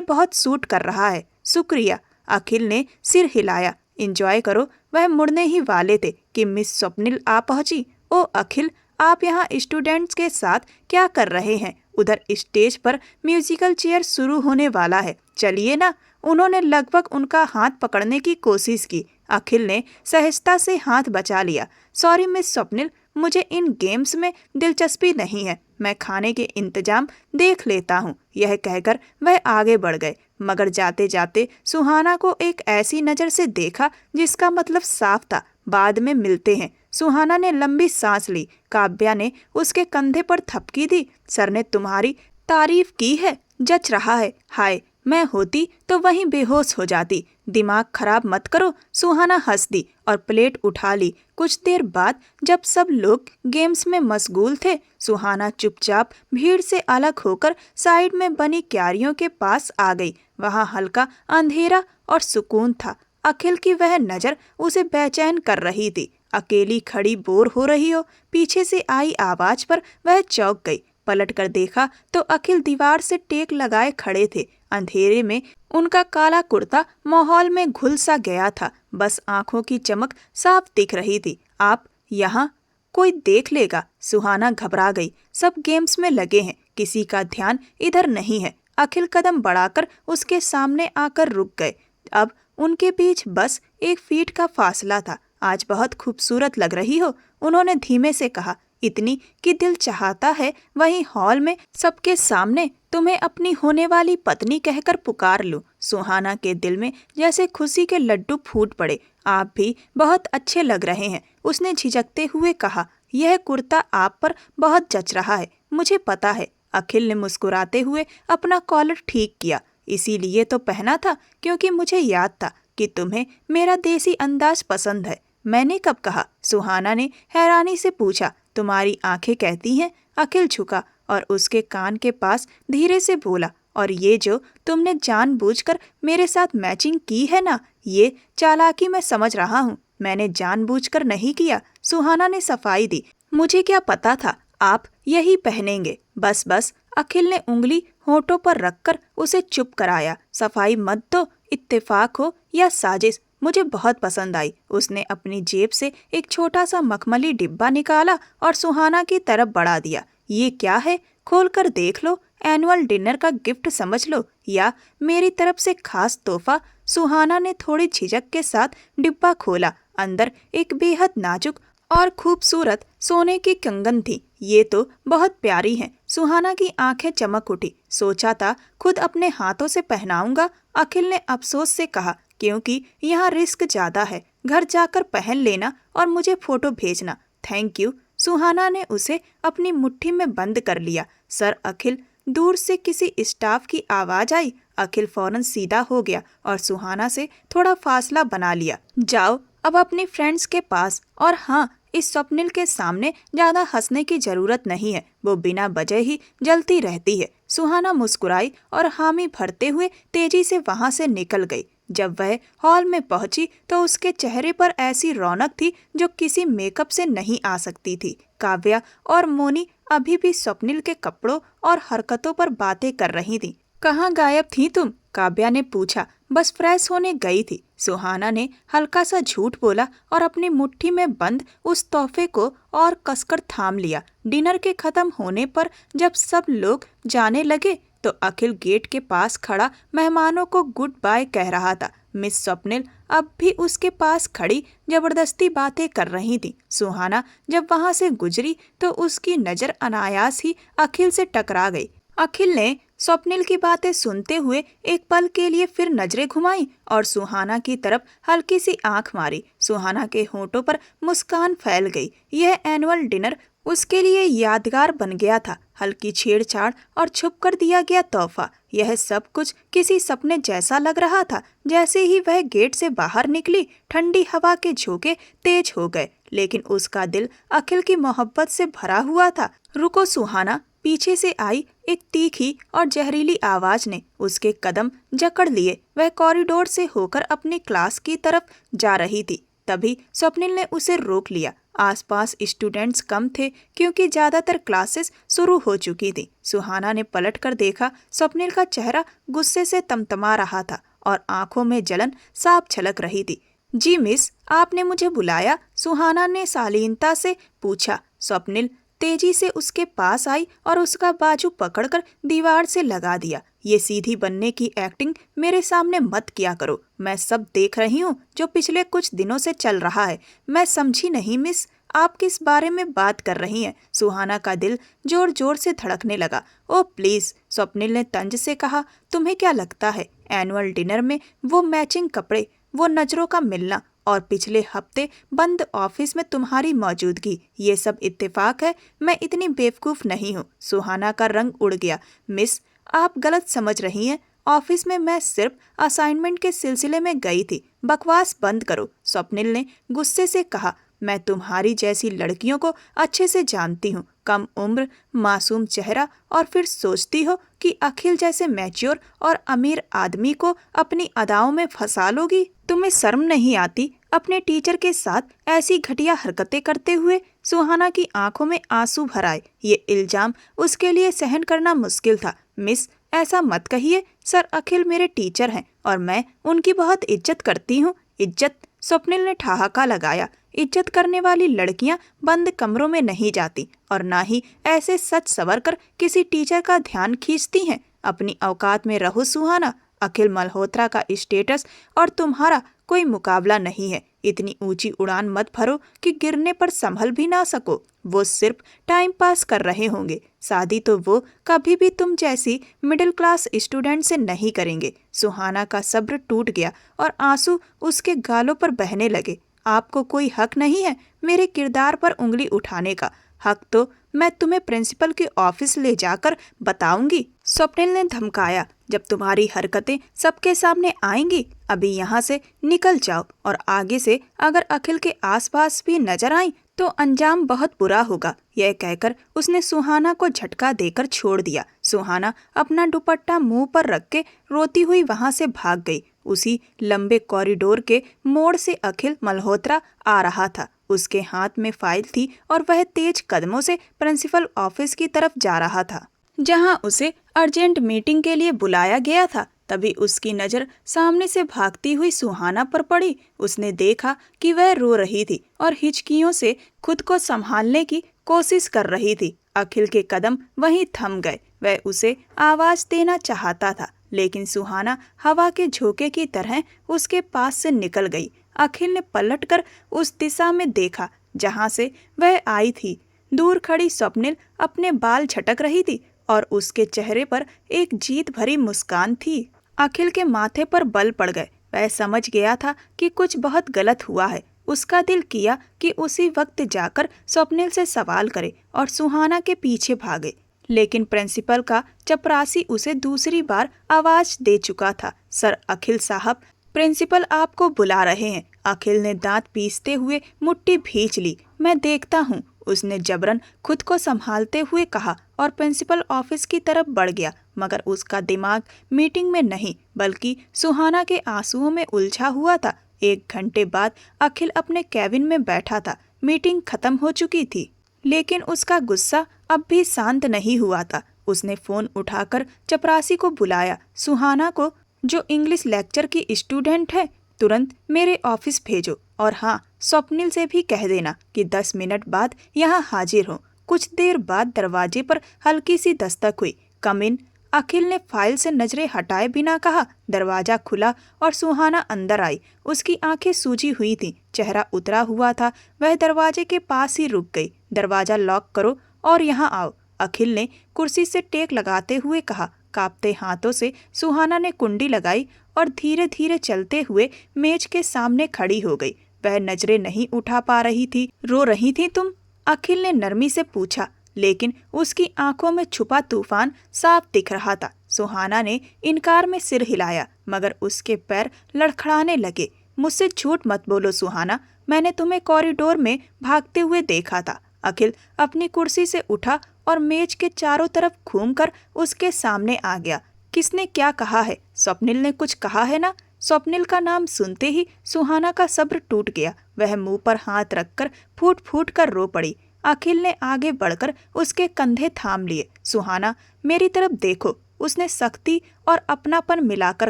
बहुत सूट कर रहा है। शुक्रिया। अखिल ने सिर हिलाया। एंजॉय करो। वह मुड़ने ही वाले थे कि मिस स्वप्निल आ पहुंची। ओ अखिल, आप यहाँ स्टूडेंट्स के साथ क्या कर रहे हैं? उधर स्टेज पर म्यूजिकल चेयर शुरू होने वाला है, चलिए ना। उन्होंने लगभग उनका हाथ पकड़ने की कोशिश की। अखिल ने सहजता से हाथ बचा लिया। सॉरी मिस स्वप्निल, मुझे इन गेम्स में दिलचस्पी नहीं है। मैं खाने के इंतजाम देख लेता हूँ। यह कहकर वह आगे बढ़ गए, मगर जाते जाते सुहाना को एक ऐसी नज़र से देखा जिसका मतलब साफ था, बाद में मिलते हैं। सुहाना ने लंबी सांस ली। काव्या ने उसके कंधे पर थपकी दी। सर ने तुम्हारी तारीफ की है, जच रहा है। हाय, मैं होती तो वहीं बेहोश हो जाती। दिमाग खराब मत करो। सुहाना हंस दी और प्लेट उठा ली। कुछ देर बाद जब सब लोग गेम्स में मशगूल थे, सुहाना चुपचाप भीड़ से अलग होकर साइड में बनी क्यारियों के पास आ गई। वहाँ हल्का अंधेरा और सुकून था। अखिल की वह नज़र उसे बेचैन कर रही थी। अकेली खड़ी बोर हो रही हो। पीछे से आई आवाज पर वह चौंक गई। पलट कर देखा तो अखिल दीवार से टेक लगाए खड़े थे। अंधेरे में उनका काला कुर्ता माहौल में घुल सा गया था। बस आंखों की चमक साफ दिख रही थी। आप यहाँ? कोई देख लेगा। सुहाना घबरा गई। सब गेम्स में लगे हैं, किसी का ध्यान इधर नहीं है। अखिल कदम बढ़ाकर उसके सामने आकर रुक गए। अब उनके बीच बस 1 फीट का फासला था। आज बहुत खूबसूरत लग रही हो, उन्होंने धीमे से कहा। इतनी कि दिल चाहता है वहीं हॉल में सबके सामने तुम्हें अपनी होने वाली पत्नी कहकर पुकार लूं। सुहाना के दिल में जैसे खुशी के लड्डू फूट पड़े। आप भी बहुत अच्छे लग रहे हैं, उसने झिझकते हुए कहा। यह कुर्ता आप पर बहुत जच रहा है, मुझे पता है। अखिल ने मुस्कुराते हुए अपना कॉलर ठीक किया। इसीलिए तो पहना था, क्योंकि मुझे याद था कि तुम्हें मेरा देसी अंदाज पसंद है। मैंने कब कहा? सुहाना ने हैरानी से पूछा। तुम्हारी आंखें कहती हैं। अखिल झुका और उसके कान के पास धीरे से बोला, और ये जो तुमने जानबूझकर मेरे साथ मैचिंग की है ना, ये चालाकी मैं समझ रहा हूँ। मैंने जानबूझकर नहीं किया। सुहाना ने सफाई दी। मुझे क्या पता था आप यही पहनेंगे। बस बस। अखिल ने उंगली होठों पर रखकर उसे चुप कराया। सफाई मत दो। इत्तेफाक हो या साजिश, मुझे बहुत पसंद आई। उसने अपनी जेब से एक छोटा सा मखमली डिब्बा निकाला और सुहाना की तरफ बढ़ा दिया। ये क्या है? खोलकर देख लो। एनुअल डिनर का गिफ्ट समझ लो, या मेरी तरफ से खास तोहफा। सुहाना ने थोड़ी झिझक के साथ डिब्बा खोला। अंदर एक बेहद नाजुक और खूबसूरत सोने की कंगन थी। ये तो बहुत प्यारी है। सुहाना की आंखें चमक उठी। सोचा था खुद अपने हाथों से पहनाऊंगा। अखिल ने अफसोस से कहा, क्योंकि यहाँ रिस्क ज्यादा है। घर जाकर पहन लेना और मुझे फोटो भेजना। Thank you. सुहाना ने उसे अपनी मुट्ठी में बंद कर लिया। सर अखिल। दूर से किसी स्टाफ की आवाज आई। अखिल फौरन सीधा हो गया और सुहाना से थोड़ा फासला बना लिया। जाओ अब अपनी फ्रेंड्स के पास। और हाँ, इस स्वप्निल के सामने ज्यादा हंसने की जरूरत नहीं है, वो बिना वजह ही जलती रहती है। सुहाना मुस्कुराई और हामी भरते हुए तेजी से वहां से निकल गई। जब वह हॉल में पहुंची तो उसके चेहरे पर ऐसी रौनक थी जो किसी मेकअप से नहीं आ सकती थी। काव्या और मोनी अभी भी स्वप्निल के कपड़ों और हरकतों पर बातें कर रही थीं। कहाँ गायब थी तुम? काव्या ने पूछा। बस फ्रेश होने गई थी। सुहाना ने हल्का सा झूठ बोला और अपनी मुट्ठी में बंद उस तोहफे को और कसकर थाम लिया। डिनर के खत्म होने पर जब सब लोग जाने लगे तो अखिल गेट के पास खड़ा मेहमानों को गुड बाय कह रहा था। मिस स्वप्निल अब भी उसके पास खड़ी जबरदस्ती बातें कर रही थी। सुहाना जब वहां से गुजरी तो उसकी नजर अनायास ही अखिल से टकरा गई। अखिल ने स्वप्निल की बातें सुनते हुए एक पल के लिए फिर नजरें घुमाई और सुहाना की तरफ हल्की सी आंख मारी। सुहाना के होठों पर मुस्कान फैल गई। यह एनुअल डिनर उसके लिए यादगार बन गया था। हल्की छेड़छाड़ और छुप कर दिया गया तोहफा, यह सब कुछ किसी सपने जैसा लग रहा था। जैसे ही वह गेट से बाहर निकली, ठंडी हवा के झोंके तेज हो गए, लेकिन उसका दिल अखिल की मोहब्बत से भरा हुआ था। रुको सुहाना, पीछे से आई एक तीखी और जहरीली आवाज ने उसके कदम जकड़ लिए। वह कॉरिडोर से होकर अपनी क्लास की तरफ जा रही थी। तभी स्वप्निल ने उसे रोक लिया। आसपास स्टूडेंट्स कम थे क्योंकि ज्यादातर क्लासेस शुरू हो चुकी थी। सुहाना ने पलटकर देखा। स्वप्निल का चेहरा गुस्से से तमतमा रहा था और आंखों में जलन साफ झलक रही थी। जी मिस, आपने मुझे बुलाया? सुहाना ने शालीनता से पूछा। स्वप्निल तेजी से उसके पास आई और उसका बाजू पकड़कर दीवार से लगा दिया। ये सीधी बनने की एक्टिंग मेरे सामने मत किया करो। मैं सब देख रही हूँ जो पिछले कुछ दिनों से चल रहा है। मैं समझी नहीं मिस, आप किस बारे में बात कर रही हैं? सुहाना का दिल जोर जोर से धड़कने लगा। ओ प्लीज, स्वप्निल ने तंज से कहा। तुम्हें क्या लगता है एनुअल डिनर में वो मैचिंग कपड़े, वो नजरों का मिलना और पिछले हफ्ते बंद ऑफिस में तुम्हारी मौजूदगी, ये सब इत्तेफाक है? मैं इतनी बेवकूफ नहीं हूँ। सुहाना का रंग उड़ गया। मिस, आप गलत समझ रही हैं। ऑफिस में मैं सिर्फ असाइनमेंट के सिलसिले में गई थी। बकवास बंद करो, स्वप्निल ने गुस्से से कहा। मैं तुम्हारी जैसी लड़कियों को अच्छे से जानती हूँ। कम उम्र, मासूम चेहरा, और फिर सोचती हो कि अखिल जैसे मैच्योर और अमीर आदमी को अपनी अदाओं में फंसा लोगी। तुम्हें शर्म नहीं आती अपने टीचर के साथ ऐसी घटिया हरकतें करते हुए? सुहाना की आंखों में आंसू भर आए। ये इल्जाम उसके लिए सहन करना मुश्किल था। मिस, ऐसा मत कहिए। सर अखिल मेरे टीचर हैं और मैं उनकी बहुत इज्जत करती हूँ। इज्जत? स्वप्निल ने ठहाका लगाया। इज्जत करने वाली लड़कियां बंद कमरों में नहीं जाती और ना ही ऐसे सच सवर कर किसी टीचर का ध्यान खींचती हैं। अपनी औकात में रहो सुहाना। अखिल मल्होत्रा का स्टेटस और तुम्हारा कोई मुकाबला नहीं है। इतनी ऊंची उड़ान मत भरो कि गिरने पर संभल भी ना सको। वो सिर्फ टाइम पास कर रहे होंगे। शादी तो वो कभी भी तुम जैसी मिडिल क्लास स्टूडेंट से नहीं करेंगे। सुहाना का सब्र टूट गया और आंसू उसके गालों पर बहने लगे। आपको कोई हक नहीं है मेरे किरदार पर उंगली उठाने का। हक तो मैं तुम्हें प्रिंसिपल के ऑफिस ले जाकर बताऊंगी, स्वप्निल ने धमकाया। जब तुम्हारी हरकतें सबके सामने आएंगी, अभी यहाँ से निकल जाओ और आगे से अगर अखिल के आसपास भी नजर आई तो अंजाम बहुत बुरा होगा। यह कहकर उसने सुहाना को झटका देकर छोड़ दिया। सुहाना अपना दुपट्टा मुंह पर रख के रोती हुई वहां से भाग गई। उसी लंबे कॉरिडोर के मोड़ से अखिल मल्होत्रा आ रहा था। उसके हाथ में फाइल थी और वह तेज कदमों से प्रिंसिपल ऑफिस की तरफ जा रहा था, जहां उसे अर्जेंट मीटिंग के लिए बुलाया गया था। तभी उसकी नज़र सामने से भागती हुई सुहाना पर पड़ी। उसने देखा कि वह रो रही थी और हिचकियों से खुद को संभालने की कोशिश कर रही थी। अखिल के कदम वहीं थम गए। वह उसे आवाज देना चाहता था, लेकिन सुहाना हवा के झोंके की तरह उसके पास से निकल गई। अखिल ने पलटकर उस दिशा में देखा जहां से वह आई थी। दूर खड़ी स्वप्निल अपने बाल झटक रही थी और उसके चेहरे पर एक जीत भरी मुस्कान थी। अखिल के माथे पर बल पड़ गए। वह समझ गया था कि कुछ बहुत गलत हुआ है। उसका दिल किया कि उसी वक्त जाकर स्वप्निल से सवाल करे और सुहाना के पीछे भागे, लेकिन प्रिंसिपल का चपरासी उसे दूसरी बार आवाज दे चुका था। सर अखिल साहब, प्रिंसिपल आपको बुला रहे हैं। अखिल ने दांत पीसते हुए मुट्ठी भींच ली। मैं देखता हूँ, उसने जबरन खुद को संभालते हुए कहा और प्रिंसिपल ऑफिस की तरफ बढ़ गया। मगर उसका दिमाग मीटिंग में नहीं बल्कि सुहाना के आंसुओं में उलझा हुआ था। 1 घंटे बाद अखिल अपने कैबिन में बैठा था। मीटिंग खत्म हो चुकी थी, लेकिन उसका गुस्सा अब भी शांत नहीं हुआ था। उसने फोन उठाकर चपरासी को बुलाया। सुहाना को, जो इंग्लिश लेक्चर की स्टूडेंट है, तुरंत मेरे ऑफिस भेजो और हाँ, स्वप्निल से भी कह देना कि 10 मिनट बाद यहाँ हाजिर हो। कुछ देर बाद दरवाजे पर हल्की सी दस्तक हुई। कम इन, अखिल ने फाइल से नजरें हटाए बिना कहा। दरवाजा खुला और सुहाना अंदर आई। उसकी आंखें सूजी हुई थीं, चेहरा उतरा हुआ था। वह दरवाजे के पास ही रुक गई। दरवाजा लॉक करो और यहाँ आओ, अखिल ने कुर्सी से टेक लगाते हुए कहा। कांपते हाथों से सुहाना ने कुंडी लगाई और धीरे धीरे चलते हुए मेज के सामने खड़ी हो गई। वह नजरें नहीं उठा पा रही थी। रो रही थी तुम? अखिल ने नरमी से पूछा, लेकिन उसकी आंखों में छुपा तूफान साफ दिख रहा था। सुहाना ने इनकार में सिर हिलाया, मगर उसके पैर लड़खड़ाने लगे। मुझसे झूठ मत बोलो सुहाना, मैंने तुम्हें कॉरिडोर में भागते हुए देखा था। अखिल अपनी कुर्सी से उठा और मेज के चारों तरफ घूमकर उसके सामने आ गया। किसने क्या कहा है? स्वप्निल ने कुछ कहा है ना? स्वप्निल का नाम सुनते ही सुहाना का सब्र टूट गया। वह मुंह पर हाथ रखकर फूट फूट कर रो पड़ी। अखिल ने आगे बढ़कर उसके कंधे थाम लिए। सुहाना, मेरी तरफ देखो, उसने सख्ती और अपनापन मिलाकर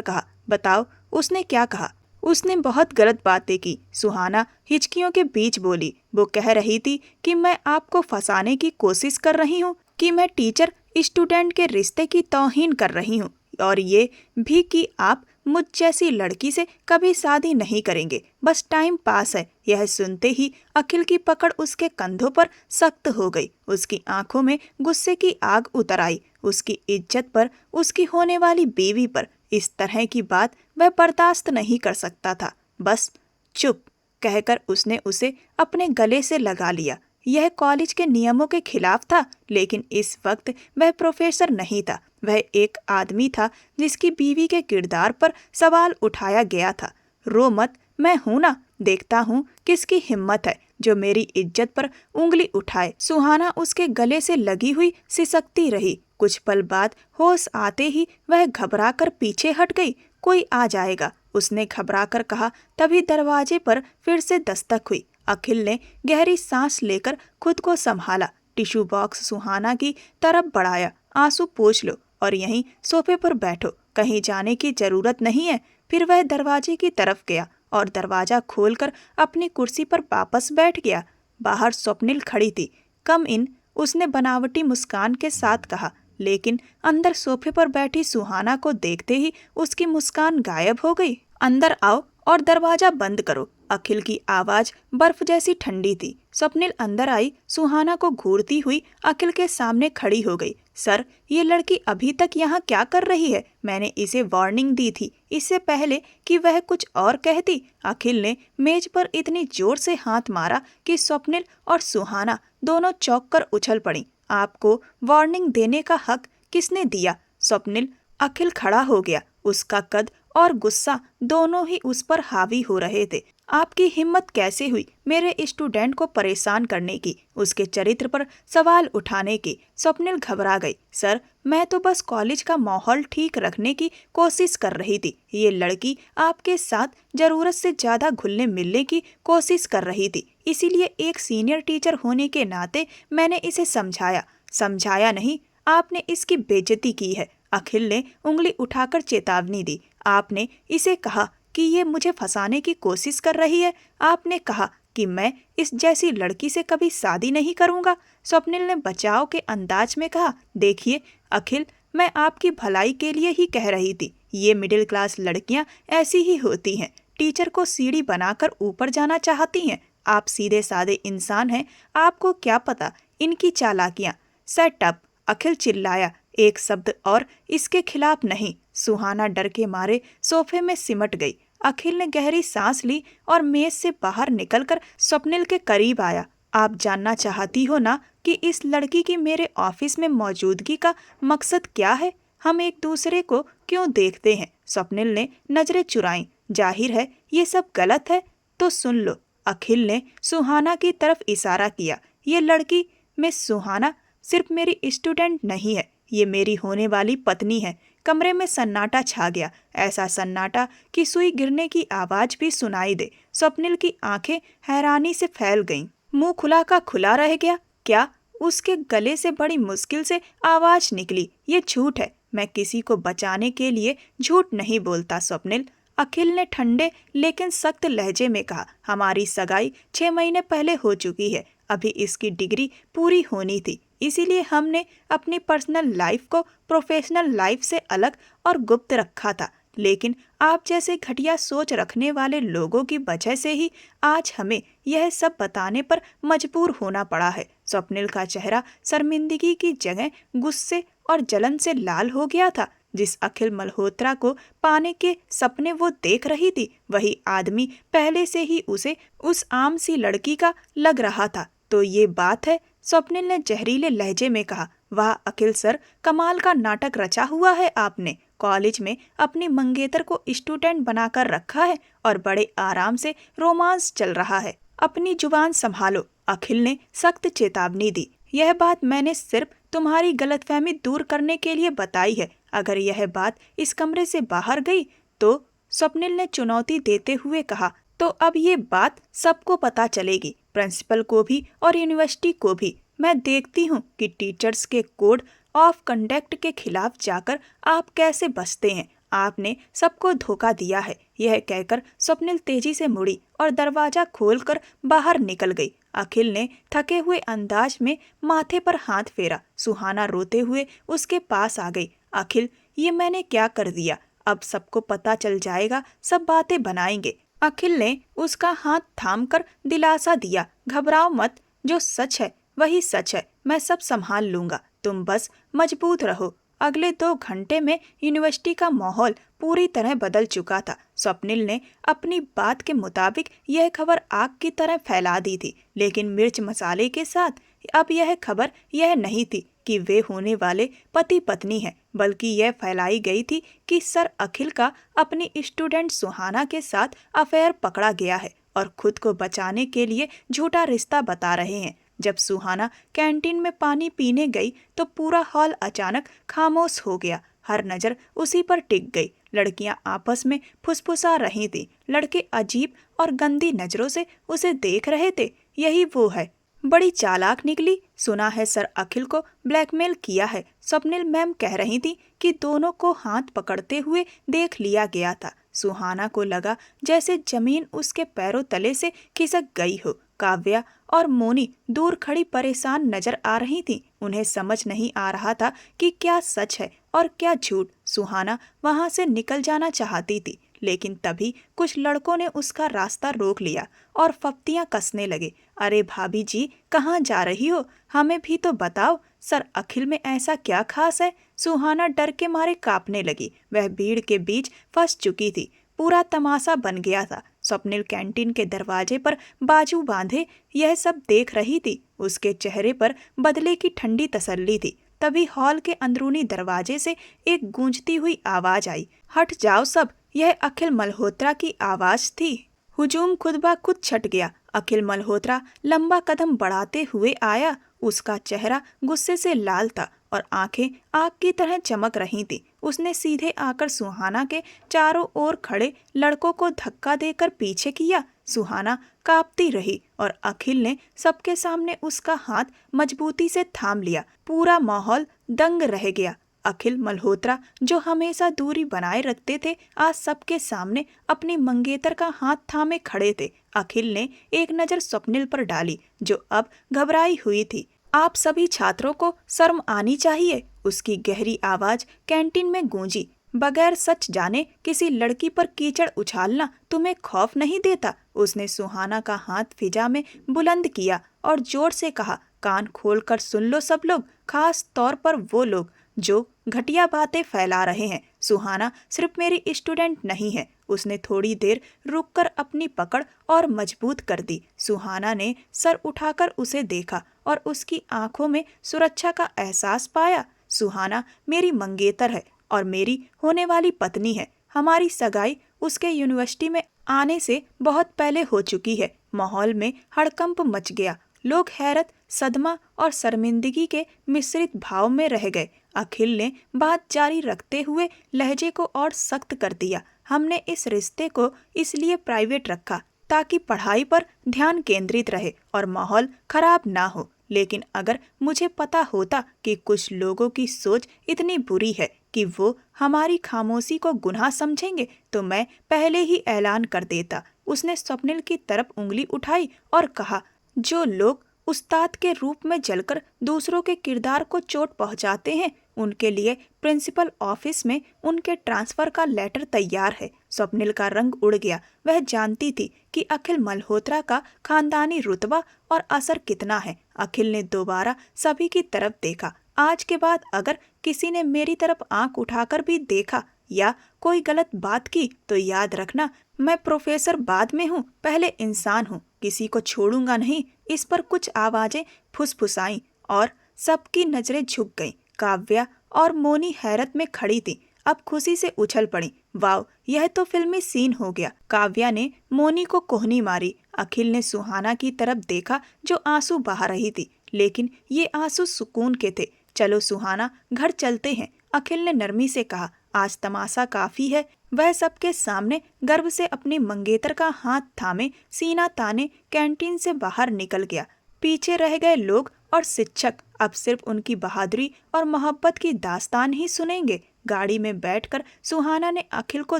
कहा। बताओ, उसने क्या कहा? उसने बहुत गलत बातें की। सुहाना हिचकियों के बीच बोली। वो कह रही थी कि मैं आपको फंसाने की कोशिश कर रही हूँ, कि मैं टीचर स्टूडेंट के रिश्ते की तौहीन कर रही हूँ, और ये भी कि आप मुझ जैसी लड़की से कभी शादी नहीं करेंगे, बस टाइम पास है। यह सुनते ही अखिल की पकड़ उसके कंधों पर सख्त हो गई। उसकी आंखों में गुस्से की आग उतर आई। उसकी इज्जत पर, उसकी होने वाली बीवी पर इस तरह की बात वह बर्दाश्त नहीं कर सकता था। बस चुप कहकर उसने उसे अपने गले से लगा लिया। यह कॉलेज के नियमों के खिलाफ था, लेकिन इस वक्त वह प्रोफेसर नहीं था। वह एक आदमी था जिसकी बीवी के किरदार पर सवाल उठाया गया था। रो मत, मैं हूं ना, देखता हूं किसकी हिम्मत है जो मेरी इज्जत पर उंगली उठाए। सुहाना उसके गले से लगी हुई सिसकती रही। कुछ पल बाद होश आते ही वह घबराकर पीछे हट गई। कोई आ जाएगा, उसने घबराकर कहा। तभी दरवाजे पर फिर से दस्तक हुई। अखिल ने गहरी सांस लेकर खुद को संभाला। टिश्यू बॉक्स सुहाना की तरफ बढ़ाया। आंसू पोंछ लो और यहीं सोफे पर बैठो, कहीं जाने की जरूरत नहीं है। फिर वह दरवाजे की तरफ गया और दरवाजा खोलकर अपनी कुर्सी पर वापस बैठ गया। बाहर स्वप्निल खड़ी थी। कम इन, उसने बनावटी मुस्कान के साथ कहा, लेकिन अंदर सोफे पर बैठी सुहाना को देखते ही उसकी मुस्कान गायब हो गई। अंदर आओ और दरवाजा बंद करो। अखिल की आवाज बर्फ जैसी ठंडी थी। स्वप्निल अंदर आई। सुहाना को घूरती हुई अखिल के सामने खड़ी हो गई। सर, ये लड़की अभी तक यहाँ क्या कर रही है? मैंने इसे वार्निंग दी थी इससे पहले कि वह कुछ और कहती। अखिल ने मेज पर इतनी जोर से हाथ मारा कि स्वप्निल और सुहाना दोनों चौंक कर उछल पड़ी। आपको वार्निंग देने का हक किसने दिया? स्वप्निल। अखिल खड़ा हो गया। उसका कद और गुस्सा दोनों ही उस पर हावी हो रहे थे। आपकी हिम्मत कैसे हुई मेरे स्टूडेंट को परेशान करने की, उसके चरित्र पर सवाल उठाने की? स्वप्निल घबरा गई। सर, मैं तो बस कॉलेज का माहौल ठीक रखने की कोशिश कर रही थी। ये लड़की आपके साथ जरूरत से ज्यादा घुलने मिलने की कोशिश कर रही थी, इसीलिए एक सीनियर टीचर होने के नाते मैंने इसे समझाया। समझाया नहीं, आपने इसकी बेइज्जती की है। अखिल ने उंगली उठाकर चेतावनी दी। आपने इसे कहा कि ये मुझे फंसाने की कोशिश कर रही है। आपने कहा कि मैं इस जैसी लड़की से कभी शादी नहीं करूंगा। स्वप्निल ने बचाव के अंदाज में कहा। देखिए अखिल, मैं आपकी भलाई के लिए ही कह रही थी। ये मिडिल क्लास लड़कियां ऐसी ही होती हैं, टीचर को सीढ़ी बनाकर ऊपर जाना चाहती हैं। आप सीधे साधे इंसान हैं, आपको क्या पता इनकी चालाकियां। सेट अप, अखिल चिल्लाया। एक शब्द और इसके खिलाफ नहीं। सुहाना डर के मारे सोफे में सिमट गई। अखिल ने गहरी सांस ली और मेज से बाहर निकलकर स्वप्निल के करीब आया। आप जानना चाहती हो ना कि इस लड़की की मेरे ऑफिस में मौजूदगी का मकसद क्या है? हम एक दूसरे को क्यों देखते हैं? स्वप्निल ने नजरें चुराईं। जाहिर है ये सब गलत है, तो सुन लो। अखिल ने सुहाना की तरफ इशारा किया। ये लड़की, मिस सुहाना, सिर्फ मेरी स्टूडेंट नहीं है, ये मेरी होने वाली पत्नी है। कमरे में सन्नाटा छा गया, ऐसा सन्नाटा कि सुई गिरने की आवाज भी सुनाई दे। स्वप्निल की आंखें हैरानी से फैल गईं। मुंह खुला का खुला रह गया। क्या? उसके गले से बड़ी मुश्किल से आवाज निकली। ये झूठ है, मैं किसी को बचाने के लिए झूठ नहीं बोलता स्वप्निल। अखिल ने ठंडे लेकिन सख्त लहजे में कहा। हमारी सगाई 6 महीने पहले हो चुकी है। अभी इसकी डिग्री पूरी होनी थी, इसीलिए हमने अपनी पर्सनल लाइफ को प्रोफेशनल लाइफ से अलग और गुप्त रखा था। लेकिन आप जैसे घटिया सोच रखने वाले लोगों की वजह से ही आज हमें यह सब बताने पर मजबूर होना पड़ा है। स्वप्निल का चेहरा शर्मिंदगी की जगह गुस्से और जलन से लाल हो गया था। जिस अखिल मल्होत्रा को पाने के सपने वो देख रही थी, वही आदमी पहले से ही उसे उस आम सी लड़की का लग रहा था। तो ये बात है, स्वप्निल ने जहरीले लहजे में कहा। वाह अखिल सर, कमाल का नाटक रचा हुआ है आपने। कॉलेज में अपनी मंगेतर को स्टूडेंट बनाकर रखा है और बड़े आराम से रोमांस चल रहा है। अपनी जुबान संभालो। अखिल ने सख्त चेतावनी दी। यह बात मैंने सिर्फ तुम्हारी गलतफहमी दूर करने के लिए बताई है। अगर यह बात इस कमरे से बाहर गई तो, स्वप्निल ने चुनौती देते हुए कहा, तो अब ये बात सबको पता चलेगी, प्रिंसिपल को भी और यूनिवर्सिटी को भी। मैं देखती हूँ कि टीचर्स के कोड ऑफ कंडक्ट के खिलाफ जाकर आप कैसे बचते हैं। आपने सबको धोखा दिया है। यह कहकर स्वप्निल तेजी से मुड़ी और दरवाजा खोलकर बाहर निकल गई। अखिल ने थके हुए अंदाज में माथे पर हाथ फेरा। सुहाना रोते हुए उसके पास आ गई। अखिल, ये मैंने क्या कर दिया? अब सबको पता चल जाएगा, सब बातें बनाएंगे। अखिल ने उसका हाथ थामकर दिलासा दिया, घबराओ मत, जो सच है वही सच है, मैं सब संभाल लूंगा, तुम बस मजबूत रहो। अगले 2 घंटे में यूनिवर्सिटी का माहौल पूरी तरह बदल चुका था। स्वप्निल ने अपनी बात के मुताबिक यह खबर आग की तरह फैला दी थी, लेकिन मिर्च मसाले के साथ। अब यह खबर यह नहीं थी कि वे होने वाले पति पत्नी हैं, बल्कि यह फैलाई गई थी कि सर अखिल का अपनी स्टूडेंट सुहाना के साथ अफेयर पकड़ा गया है और खुद को बचाने के लिए झूठा रिश्ता बता रहे हैं। जब सुहाना कैंटीन में पानी पीने गई तो पूरा हॉल अचानक खामोश हो गया। हर नज़र उसी पर टिक गई। लड़कियां आपस में फुसफुसा रही थी, लड़के अजीब और गंदी नज़रों से उसे देख रहे थे। यही वो है, बड़ी चालाक निकली, सुना है सर अखिल को ब्लैकमेल किया है। स्वप्निल मैम कह रही थी कि दोनों को हाथ पकड़ते हुए देख लिया गया था। सुहाना को लगा जैसे जमीन उसके पैरों तले से खिसक गई हो। काव्या और मोनी दूर खड़ी परेशान नजर आ रही थी। उन्हें समझ नहीं आ रहा था कि क्या सच है और क्या झूठ। सुहाना वहां से निकल जाना चाहती थी, लेकिन तभी कुछ लड़कों ने उसका रास्ता रोक लिया और फप्तियां कसने लगे। अरे भाभी जी, कहाँ जा रही हो? हमें भी तो बताओ, सर अखिल में ऐसा क्या खास है? सुहाना डर के मारे कांपने लगी। वह भीड़ के बीच फंस चुकी थी। पूरा तमाशा बन गया था। स्वप्निल कैंटीन के दरवाजे पर बाजू बांधे यह सब देख रही थी। उसके चेहरे पर बदले की ठंडी तसल्ली थी। तभी हॉल के अंदरूनी दरवाजे से एक गूंजती हुई आवाज आई, हट जाओ सब। यह अखिल मल्होत्रा की आवाज थी। हुजूम खुद ब खुद छट गया। अखिल मल्होत्रा लंबा कदम बढ़ाते हुए आया। उसका चेहरा गुस्से से लाल था और आंखें आग की तरह चमक रही थी। उसने सीधे आकर सुहाना के चारों ओर खड़े लड़कों को धक्का देकर पीछे किया। सुहाना कांपती रही और अखिल ने सबके सामने उसका हाथ मजबूती से थाम लिया। पूरा माहौल दंग रह गया। अखिल मल्होत्रा, जो हमेशा दूरी बनाए रखते थे, आज सबके सामने अपनी मंगेतर का हाथ थामे खड़े थे। अखिल ने एक नज़र स्वप्निल पर डाली, जो अब घबराई हुई थी। आप सभी छात्रों को शर्म आनी चाहिए। उसकी गहरी आवाज कैंटीन में गूंजी। बगैर सच जाने किसी लड़की पर कीचड़ उछालना तुम्हें खौफ नहीं देता? उसने सुहाना का हाथ फिजा में बुलंद किया और जोर से कहा, कान खोलकर सुन लो सब लोग, खास तौर पर वो लोग जो घटिया बातें फैला रहे हैं। सुहाना सिर्फ मेरी स्टूडेंट नहीं है। उसने थोड़ी देर रुककर अपनी पकड़ और मजबूत कर दी। सुहाना ने सर उठाकर उसे देखा और उसकी आंखों में सुरक्षा का एहसास पाया। सुहाना मेरी मंगेतर है और मेरी होने वाली पत्नी है। हमारी सगाई उसके यूनिवर्सिटी में आने से बहुत पहले हो चुकी है। माहौल में हड़कंप मच गया। लोग हैरत, सदमा और शर्मिंदगी के मिश्रित भाव में रह गए। अखिल ने बात जारी रखते हुए लहजे को और सख्त कर दिया। हमने इस रिश्ते को इसलिए प्राइवेट रखा ताकि पढ़ाई पर ध्यान केंद्रित रहे और माहौल खराब ना हो। लेकिन अगर मुझे पता होता कि कुछ लोगों की सोच इतनी बुरी है कि वो हमारी खामोशी को गुनाह समझेंगे, तो मैं पहले ही ऐलान कर देता। उसने स्वप्निल की तरफ उंगली उठाई और कहा, जो लोग उस्ताद के रूप में जलकर दूसरों के किरदार को चोट पहुंचाते हैं, उनके लिए प्रिंसिपल ऑफिस में उनके ट्रांसफर का लेटर तैयार है। स्वप्निल का रंग उड़ गया। वह जानती थी कि अखिल मल्होत्रा का खानदानी रुतबा और असर कितना है। अखिल ने दोबारा सभी की तरफ देखा। आज के बाद अगर किसी ने मेरी तरफ आंख उठाकर भी देखा या कोई गलत बात की तो याद रखना, मैं प्रोफेसर बाद में हूँ, पहले इंसान हूँ, किसी को छोड़ूंगा नहीं। इस पर कुछ आवाजें फुसफुसाईं और सबकी नजरें झुक गईं। काव्या और मोनी हैरत में खड़ी थी। अब खुशी से उछल पड़ी। वाह, यह तो फिल्मी सीन हो गया। काव्या ने मोनी को कोहनी मारी। अखिल ने सुहाना की तरफ देखा जो आंसू बहा रही थी, लेकिन ये आंसू सुकून के थे। चलो सुहाना, घर चलते हैं, अखिल ने नरमी से कहा। आज तमाशा काफी है। वह सबके सामने गर्व से अपनी मंगेतर का हाथ थामे सीना ताने कैंटीन से बाहर निकल गया। पीछे रह गए लोग और शिक्षक अब सिर्फ उनकी बहादुरी और मोहब्बत की दास्तान ही सुनेंगे। गाड़ी में बैठकर सुहाना ने अखिल को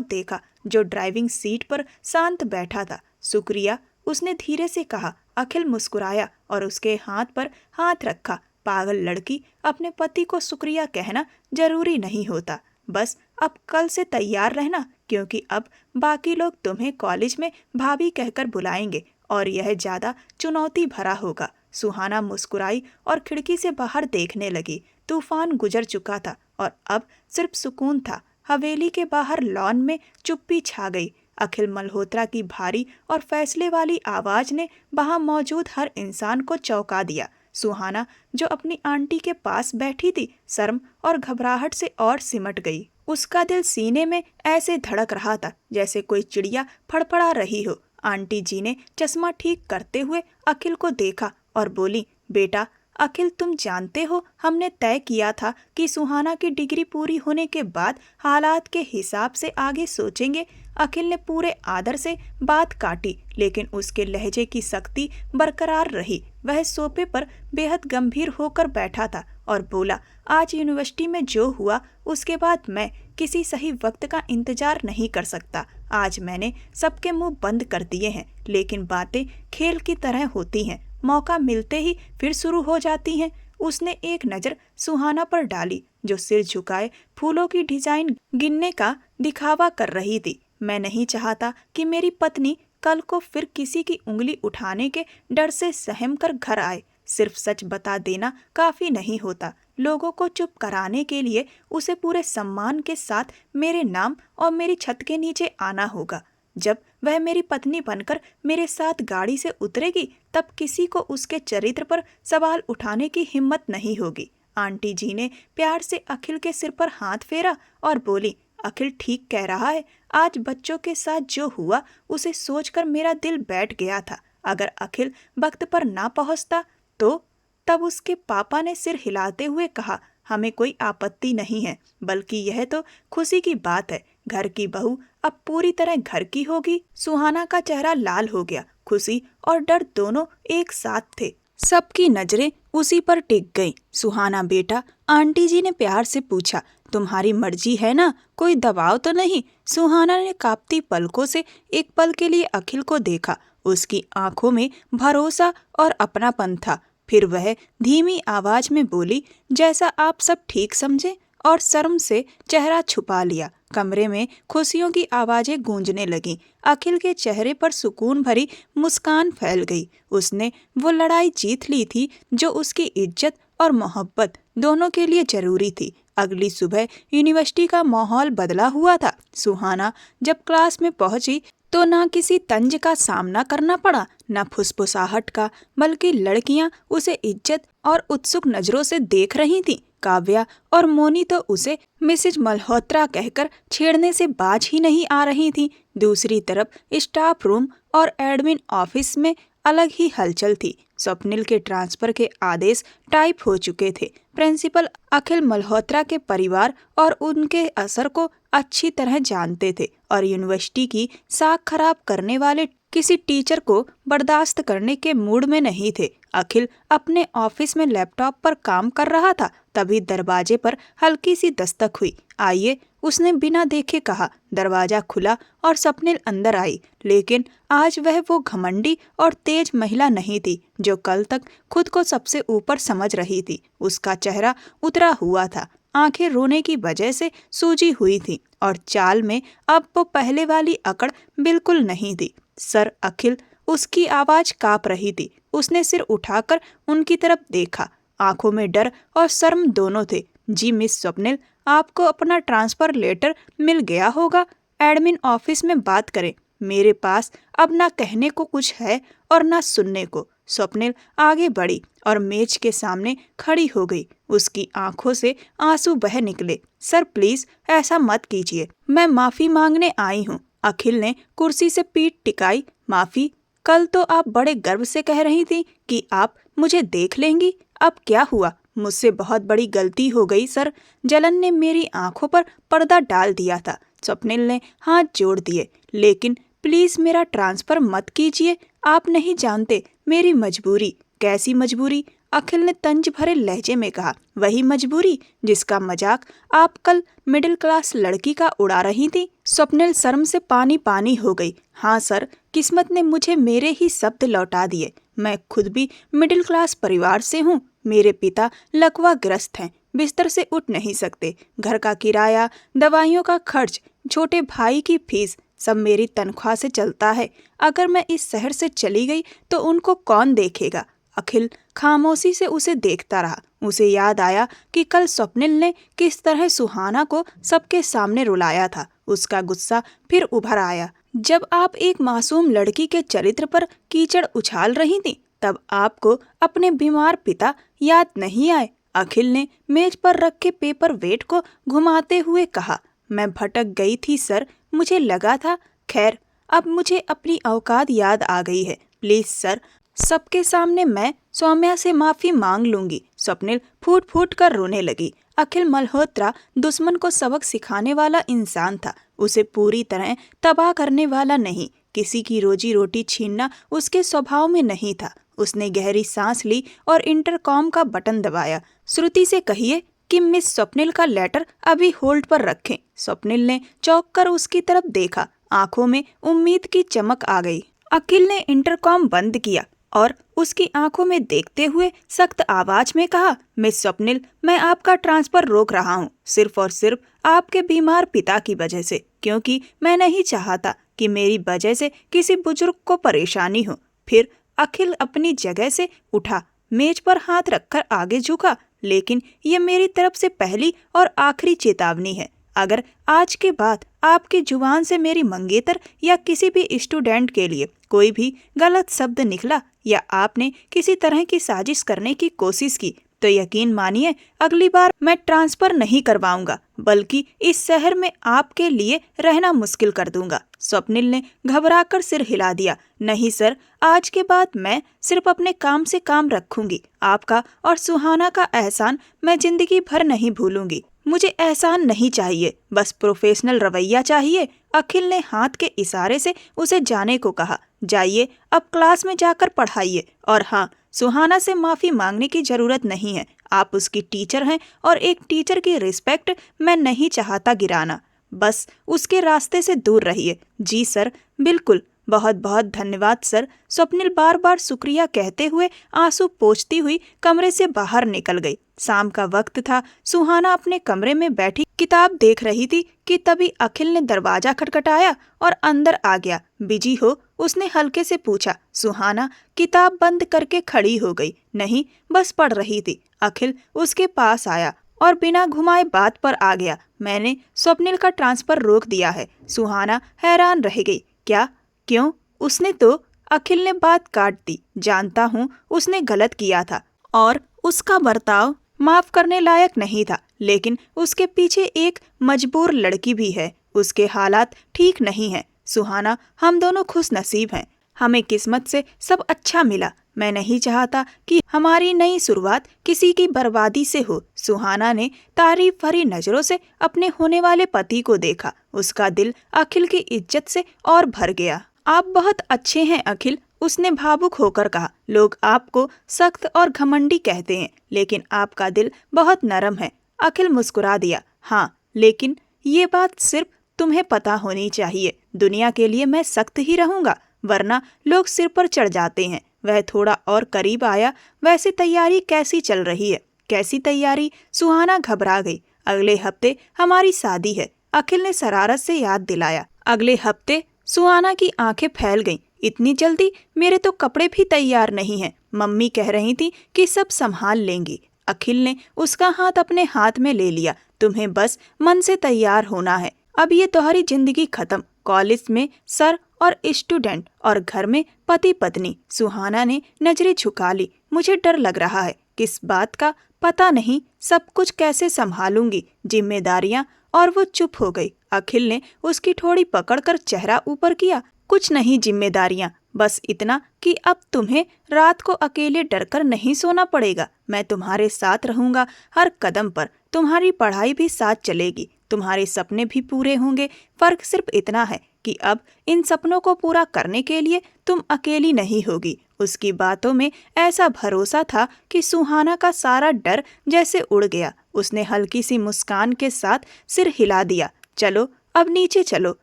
देखा जो ड्राइविंग सीट पर शांत बैठा था। शुक्रिया, उसने धीरे से कहा। अखिल मुस्कुराया और उसके हाथ पर हाथ रखा। पागल लड़की, अपने पति को शुक्रिया कहना जरूरी नहीं होता। बस अब कल से तैयार रहना, क्योंकि अब बाकी लोग तुम्हें कॉलेज में भाभी कहकर बुलाएंगे और यह ज्यादा चुनौती भरा होगा। सुहाना मुस्कुराई और खिड़की से बाहर देखने लगी। तूफान गुजर चुका था और अब सिर्फ सुकून था। हवेली के बाहर लॉन में चुप्पी छा गई। अखिल मल्होत्रा की भारी और फैसले वाली आवाज ने वहां मौजूद हर इंसान को चौंका दिया। सुहाना जो अपनी आंटी के पास बैठी थी, शर्म और घबराहट से और सिमट गई। उसका दिल सीने में ऐसे धड़क रहा था जैसे कोई चिड़िया फड़फड़ा रही हो। आंटी जी ने चश्मा ठीक करते हुए अखिल को देखा और बोली, बेटा अखिल, तुम जानते हो हमने तय किया था कि सुहाना की डिग्री पूरी होने के बाद हालात के हिसाब से आगे सोचेंगे। अखिल ने पूरे आदर से बात काटी, लेकिन उसके लहजे की सख्ती बरकरार रही। वह सोफे पर बेहद गंभीर होकर बैठा था और बोला, आज यूनिवर्सिटी में जो हुआ उसके बाद मैं किसी सही वक्त का इंतजार नहीं कर सकता। आज मैंने सबके मुंह बंद कर दिए हैं, लेकिन बातें खेल की तरह होती हैं, मौका मिलते ही फिर शुरू हो जाती हैं। उसने एक नज़र सुहाना पर डाली जो सिर झुकाए फूलों की डिजाइन गिनने का दिखावा कर रही थी। मैं नहीं चाहता कि मेरी पत्नी कल को फिर किसी की उंगली उठाने के डर से सहम कर घर आए। सिर्फ सच बता देना काफी नहीं होता। लोगों को चुप कराने के लिए उसे पूरे सम्मान के साथ मेरे नाम और मेरी छत के नीचे आना होगा। जब वह मेरी पत्नी बनकर मेरे साथ गाड़ी से उतरेगी, तब किसी को उसके चरित्र पर सवाल उठाने की हिम्मत नहीं होगी। आंटी जी ने प्यार से अखिल के सिर पर हाथ फेरा और बोली, अखिल ठीक कह रहा है। आज बच्चों के साथ जो हुआ उसे सोचकर मेरा दिल बैठ गया था। अगर अखिल वक्त पर ना पहुंचता तो? तब उसके पापा ने सिर हिलाते हुए कहा, हमें कोई आपत्ति नहीं है, बल्कि यह तो खुशी की बात है। घर की बहू अब पूरी तरह घर की होगी। सुहाना का चेहरा लाल हो गया। खुशी और डर दोनों एक साथ थे। सबकी नजरें उसी पर टिक गईं। सुहाना बेटा, आंटी जी ने प्यार से पूछा, तुम्हारी मर्जी है ना, कोई दबाव तो नहीं? सुहाना ने कांपती पलकों से एक पल के लिए अखिल को देखा। उसकी आंखों में भरोसा और अपनापन था। फिर वह धीमी आवाज में बोली, जैसा आप सब ठीक समझे, और शर्म से चेहरा छुपा लिया। कमरे में खुशियों की आवाजें गूंजने लगीं। अखिल के चेहरे पर सुकून भरी मुस्कान फैल गई। उसने वो लड़ाई जीत ली थी जो उसकी इज्जत और मोहब्बत दोनों के लिए जरूरी थी। अगली सुबह यूनिवर्सिटी का माहौल बदला हुआ था। सुहाना जब क्लास में पहुंची तो ना किसी तंज का सामना करना पड़ा, न फुसफुसाहट का, बल्कि लड़कियां उसे इज्जत और उत्सुक नजरों से देख रही थीं। काव्या और मोनी तो उसे मिसेज मल्होत्रा कहकर छेड़ने से बाज ही नहीं आ रही थीं। दूसरी तरफ स्टाफ रूम और एडमिन ऑफिस में अलग ही हलचल थी। स्वप्निल के ट्रांसफर के आदेश टाइप हो चुके थे। प्रिंसिपल अखिल मल्होत्रा के परिवार और उनके असर को अच्छी तरह जानते थे और यूनिवर्सिटी की साख खराब करने वाले किसी टीचर को बर्दाश्त करने के मूड में नहीं थे। अखिल अपने ऑफिस में लैपटॉप पर काम कर रहा था, तभी दरवाजे पर हल्की सी दस्तक हुई। आइए, उसने बिना देखे कहा। दरवाजा खुला और स्वप्निल अंदर आई, लेकिन आज वह वो घमंडी और तेज महिला नहीं थी जो कल तक खुद को सबसे ऊपर समझ रही थी। उसका चेहरा उतरा हुआ था, आंखें रोने की वजह से सूजी हुई थी और चाल में अब वो पहले वाली अकड़ बिल्कुल नहीं थी। सर अखिल, उसकी आवाज कांप रही थी। उसने सिर उठाकर उनकी तरफ देखा। आंखों में डर और शर्म दोनों थे। जी मिस स्वप्निल, आपको अपना ट्रांसफर लेटर मिल गया होगा। एडमिन ऑफिस में बात करें। मेरे पास अब ना कहने को कुछ है और ना सुनने को। स्वप्निल आगे बढ़ी और मेज के सामने खड़ी हो गई। उसकी आंखों से आंसू बह निकले। सर प्लीज ऐसा मत कीजिए, मैं माफी मांगने आई हूँ। अखिल ने कुर्सी से पीठ टिकाई। माफी? कल तो आप बड़े गर्व से कह रही थी कि आप मुझे देख लेंगी। अब क्या हुआ? मुझसे बहुत बड़ी गलती हो गई सर। जलन ने मेरी आंखों पर पर्दा डाल दिया था। स्वप्निल ने हाथ जोड़ दिए। लेकिन प्लीज मेरा ट्रांसफर मत कीजिए। आप नहीं जानते मेरी मजबूरी। कैसी मजबूरी? अखिल ने तंज भरे लहजे में कहा। वही मजबूरी जिसका मजाक आप कल मिडिल क्लास लड़की का उड़ा रही थी। स्वप्निल शर्म से पानी पानी हो गई। हाँ सर, किस्मत ने मुझे मेरे ही शब्द लौटा दिए। मैं खुद भी मिडिल क्लास परिवार से हूँ। मेरे पिता लकवाग्रस्त हैं, बिस्तर से उठ नहीं सकते। घर का किराया, दवाइयों का खर्च, छोटे भाई की फीस सब मेरी तनख्वाह से चलता है। अगर मैं इस शहर से चली गई तो उनको कौन देखेगा? अखिल खामोशी से उसे देखता रहा। उसे याद आया कि कल स्वप्निल ने किस तरह सुहाना को सबके सामने रुलाया था। उसका गुस्सा फिर उभर आया। जब आप एक मासूम लड़की के चरित्र पर कीचड़ उछाल रही थी, तब आपको अपने बीमार पिता याद नहीं आए? अखिल ने मेज पर रखे पेपर वेट को घुमाते हुए कहा। मैं भटक गई थी सर, मुझे लगा था। खैर, अब मुझे अपनी औकात याद आ गई है। प्लीज सर, सबके सामने मैं सौम्या से माफी मांग लूंगी। स्वप्निल फूट फूट कर रोने लगी। अखिल मल्होत्रा दुश्मन को सबक सिखाने वाला इंसान था, उसे पूरी तरह तबाह करने वाला नहीं। किसी की रोजी रोटी छीनना उसके स्वभाव में नहीं था। उसने गहरी सांस ली और इंटरकॉम का बटन दबाया। श्रुति से कहिए कि मिस स्वप्निल का लेटर अभी होल्ड पर रखें। स्वप्निल ने चौंक कर उसकी तरफ देखा। आंखों में उम्मीद की चमक आ गई। अखिल ने इंटरकॉम बंद किया और उसकी आंखों में देखते हुए सख्त आवाज में कहा, मिस स्वप्निल, मैं आपका ट्रांसफर रोक रहा हूँ, सिर्फ और सिर्फ आपके बीमार पिता की वजह से, क्योंकि मैं नहीं चाहता कि मेरी वजह से किसी बुजुर्ग को परेशानी हो। फिर अखिल अपनी जगह से उठा, मेज पर हाथ रखकर आगे झुका। लेकिन ये मेरी तरफ से पहली और आखिरी चेतावनी है। अगर आज के बाद आपकी जुबान से मेरी मंगेतर या किसी भी स्टूडेंट के लिए कोई भी गलत शब्द निकला या आपने किसी तरह की साजिश करने की कोशिश की, तो यकीन मानिए अगली बार मैं ट्रांसफर नहीं करवाऊंगा, बल्कि इस शहर में आपके लिए रहना मुश्किल कर दूंगा। स्वप्निल ने घबराकर सिर हिला दिया। नहीं सर, आज के बाद मैं सिर्फ अपने काम से काम रखूंगी। आपका और सुहाना का एहसान मैं जिंदगी भर नहीं भूलूंगी। मुझे एहसान नहीं चाहिए, बस प्रोफेशनल रवैया चाहिए। अखिल ने हाथ के इशारे से उसे जाने को कहा। जाइए, अब क्लास में जाकर पढ़ाइए। और हाँ, सुहाना से माफी मांगने की जरूरत नहीं है। आप उसकी टीचर हैं और एक टीचर की रिस्पेक्ट मैं नहीं चाहता गिराना। बस उसके रास्ते से दूर रहिए। जी सर, बिल्कुल, बहुत बहुत धन्यवाद सर। स्वप्निल बार बार शुक्रिया कहते हुए आंसू पोंछती हुई कमरे से बाहर निकल गई। शाम का वक्त था। सुहाना अपने कमरे में बैठी किताब देख रही थी कि तभी अखिल ने दरवाजा खटखटाया और अंदर आ गया। बिजी हो? उसने हल्के से पूछा। सुहाना किताब बंद करके खड़ी हो गई। नहीं, बस पढ़ रही थी। अखिल उसके पास आया और बिना घुमाए बात पर आ गया। मैंने स्वप्निल का ट्रांसफर रोक दिया है। सुहाना हैरान रह गई। क्या? क्यों? उसने तो अखिल ने बात काट दी। जानता हूँ उसने गलत किया था और उसका बर्ताव माफ करने लायक नहीं था, लेकिन उसके पीछे एक मजबूर लड़की भी है। उसके हालात ठीक नहीं हैं। सुहाना, हम दोनों खुश नसीब हैं। हमें किस्मत से सब अच्छा मिला। मैं नहीं चाहता कि हमारी नई शुरुआत किसी की बर्बादी से हो। सुहाना ने तारीफ भरी नजरों से अपने होने वाले पति को देखा। उसका दिल अखिल की इज्जत से और भर गया। आप बहुत अच्छे हैं अखिल, उसने भावुक होकर कहा। लोग आपको सख्त और घमंडी कहते हैं, लेकिन आपका दिल बहुत नरम है। अखिल मुस्कुरा दिया। हाँ, लेकिन ये बात सिर्फ तुम्हें पता होनी चाहिए। दुनिया के लिए मैं सख्त ही रहूंगा, वरना लोग सिर पर चढ़ जाते हैं। वह थोड़ा और करीब आया। वैसे तैयारी कैसी चल रही है? कैसी तैयारी? सुहाना घबरा गई। अगले हफ्ते हमारी शादी है, अखिल ने शरारत से याद दिलाया। अगले हफ्ते? सुहाना की आंखें फैल गईं। इतनी जल्दी? मेरे तो कपड़े भी तैयार नहीं हैं। मम्मी कह रही थी कि सब संभाल लेंगी। अखिल ने उसका हाथ अपने हाथ में ले लिया। तुम्हें बस मन से तैयार होना है। अब ये तुम्हारी जिंदगी खत्म। कॉलेज में सर और स्टूडेंट और घर में पति पत्नी। सुहाना ने नजरें झुका ली। मुझे डर लग रहा है, किस बात का पता नहीं, सब कुछ कैसे संभालूंगी, जिम्मेदारियां। और वो चुप हो गई। अखिल ने उसकी ठोड़ी पकड़कर चेहरा ऊपर किया। कुछ नहीं जिम्मेदारियां, बस इतना कि अब तुम्हें रात को अकेले डरकर नहीं सोना पड़ेगा। मैं तुम्हारे साथ रहूंगा हर कदम पर। तुम्हारी पढ़ाई भी साथ चलेगी, तुम्हारे सपने भी पूरे होंगे। फर्क सिर्फ इतना है कि अब इन सपनों को पूरा करने के लिए तुम अकेली नहीं होगी। उसकी बातों में ऐसा भरोसा था कि सुहाना का सारा डर जैसे उड़ गया। उसने हल्की सी मुस्कान के साथ सिर हिला दिया। चलो अब नीचे चलो,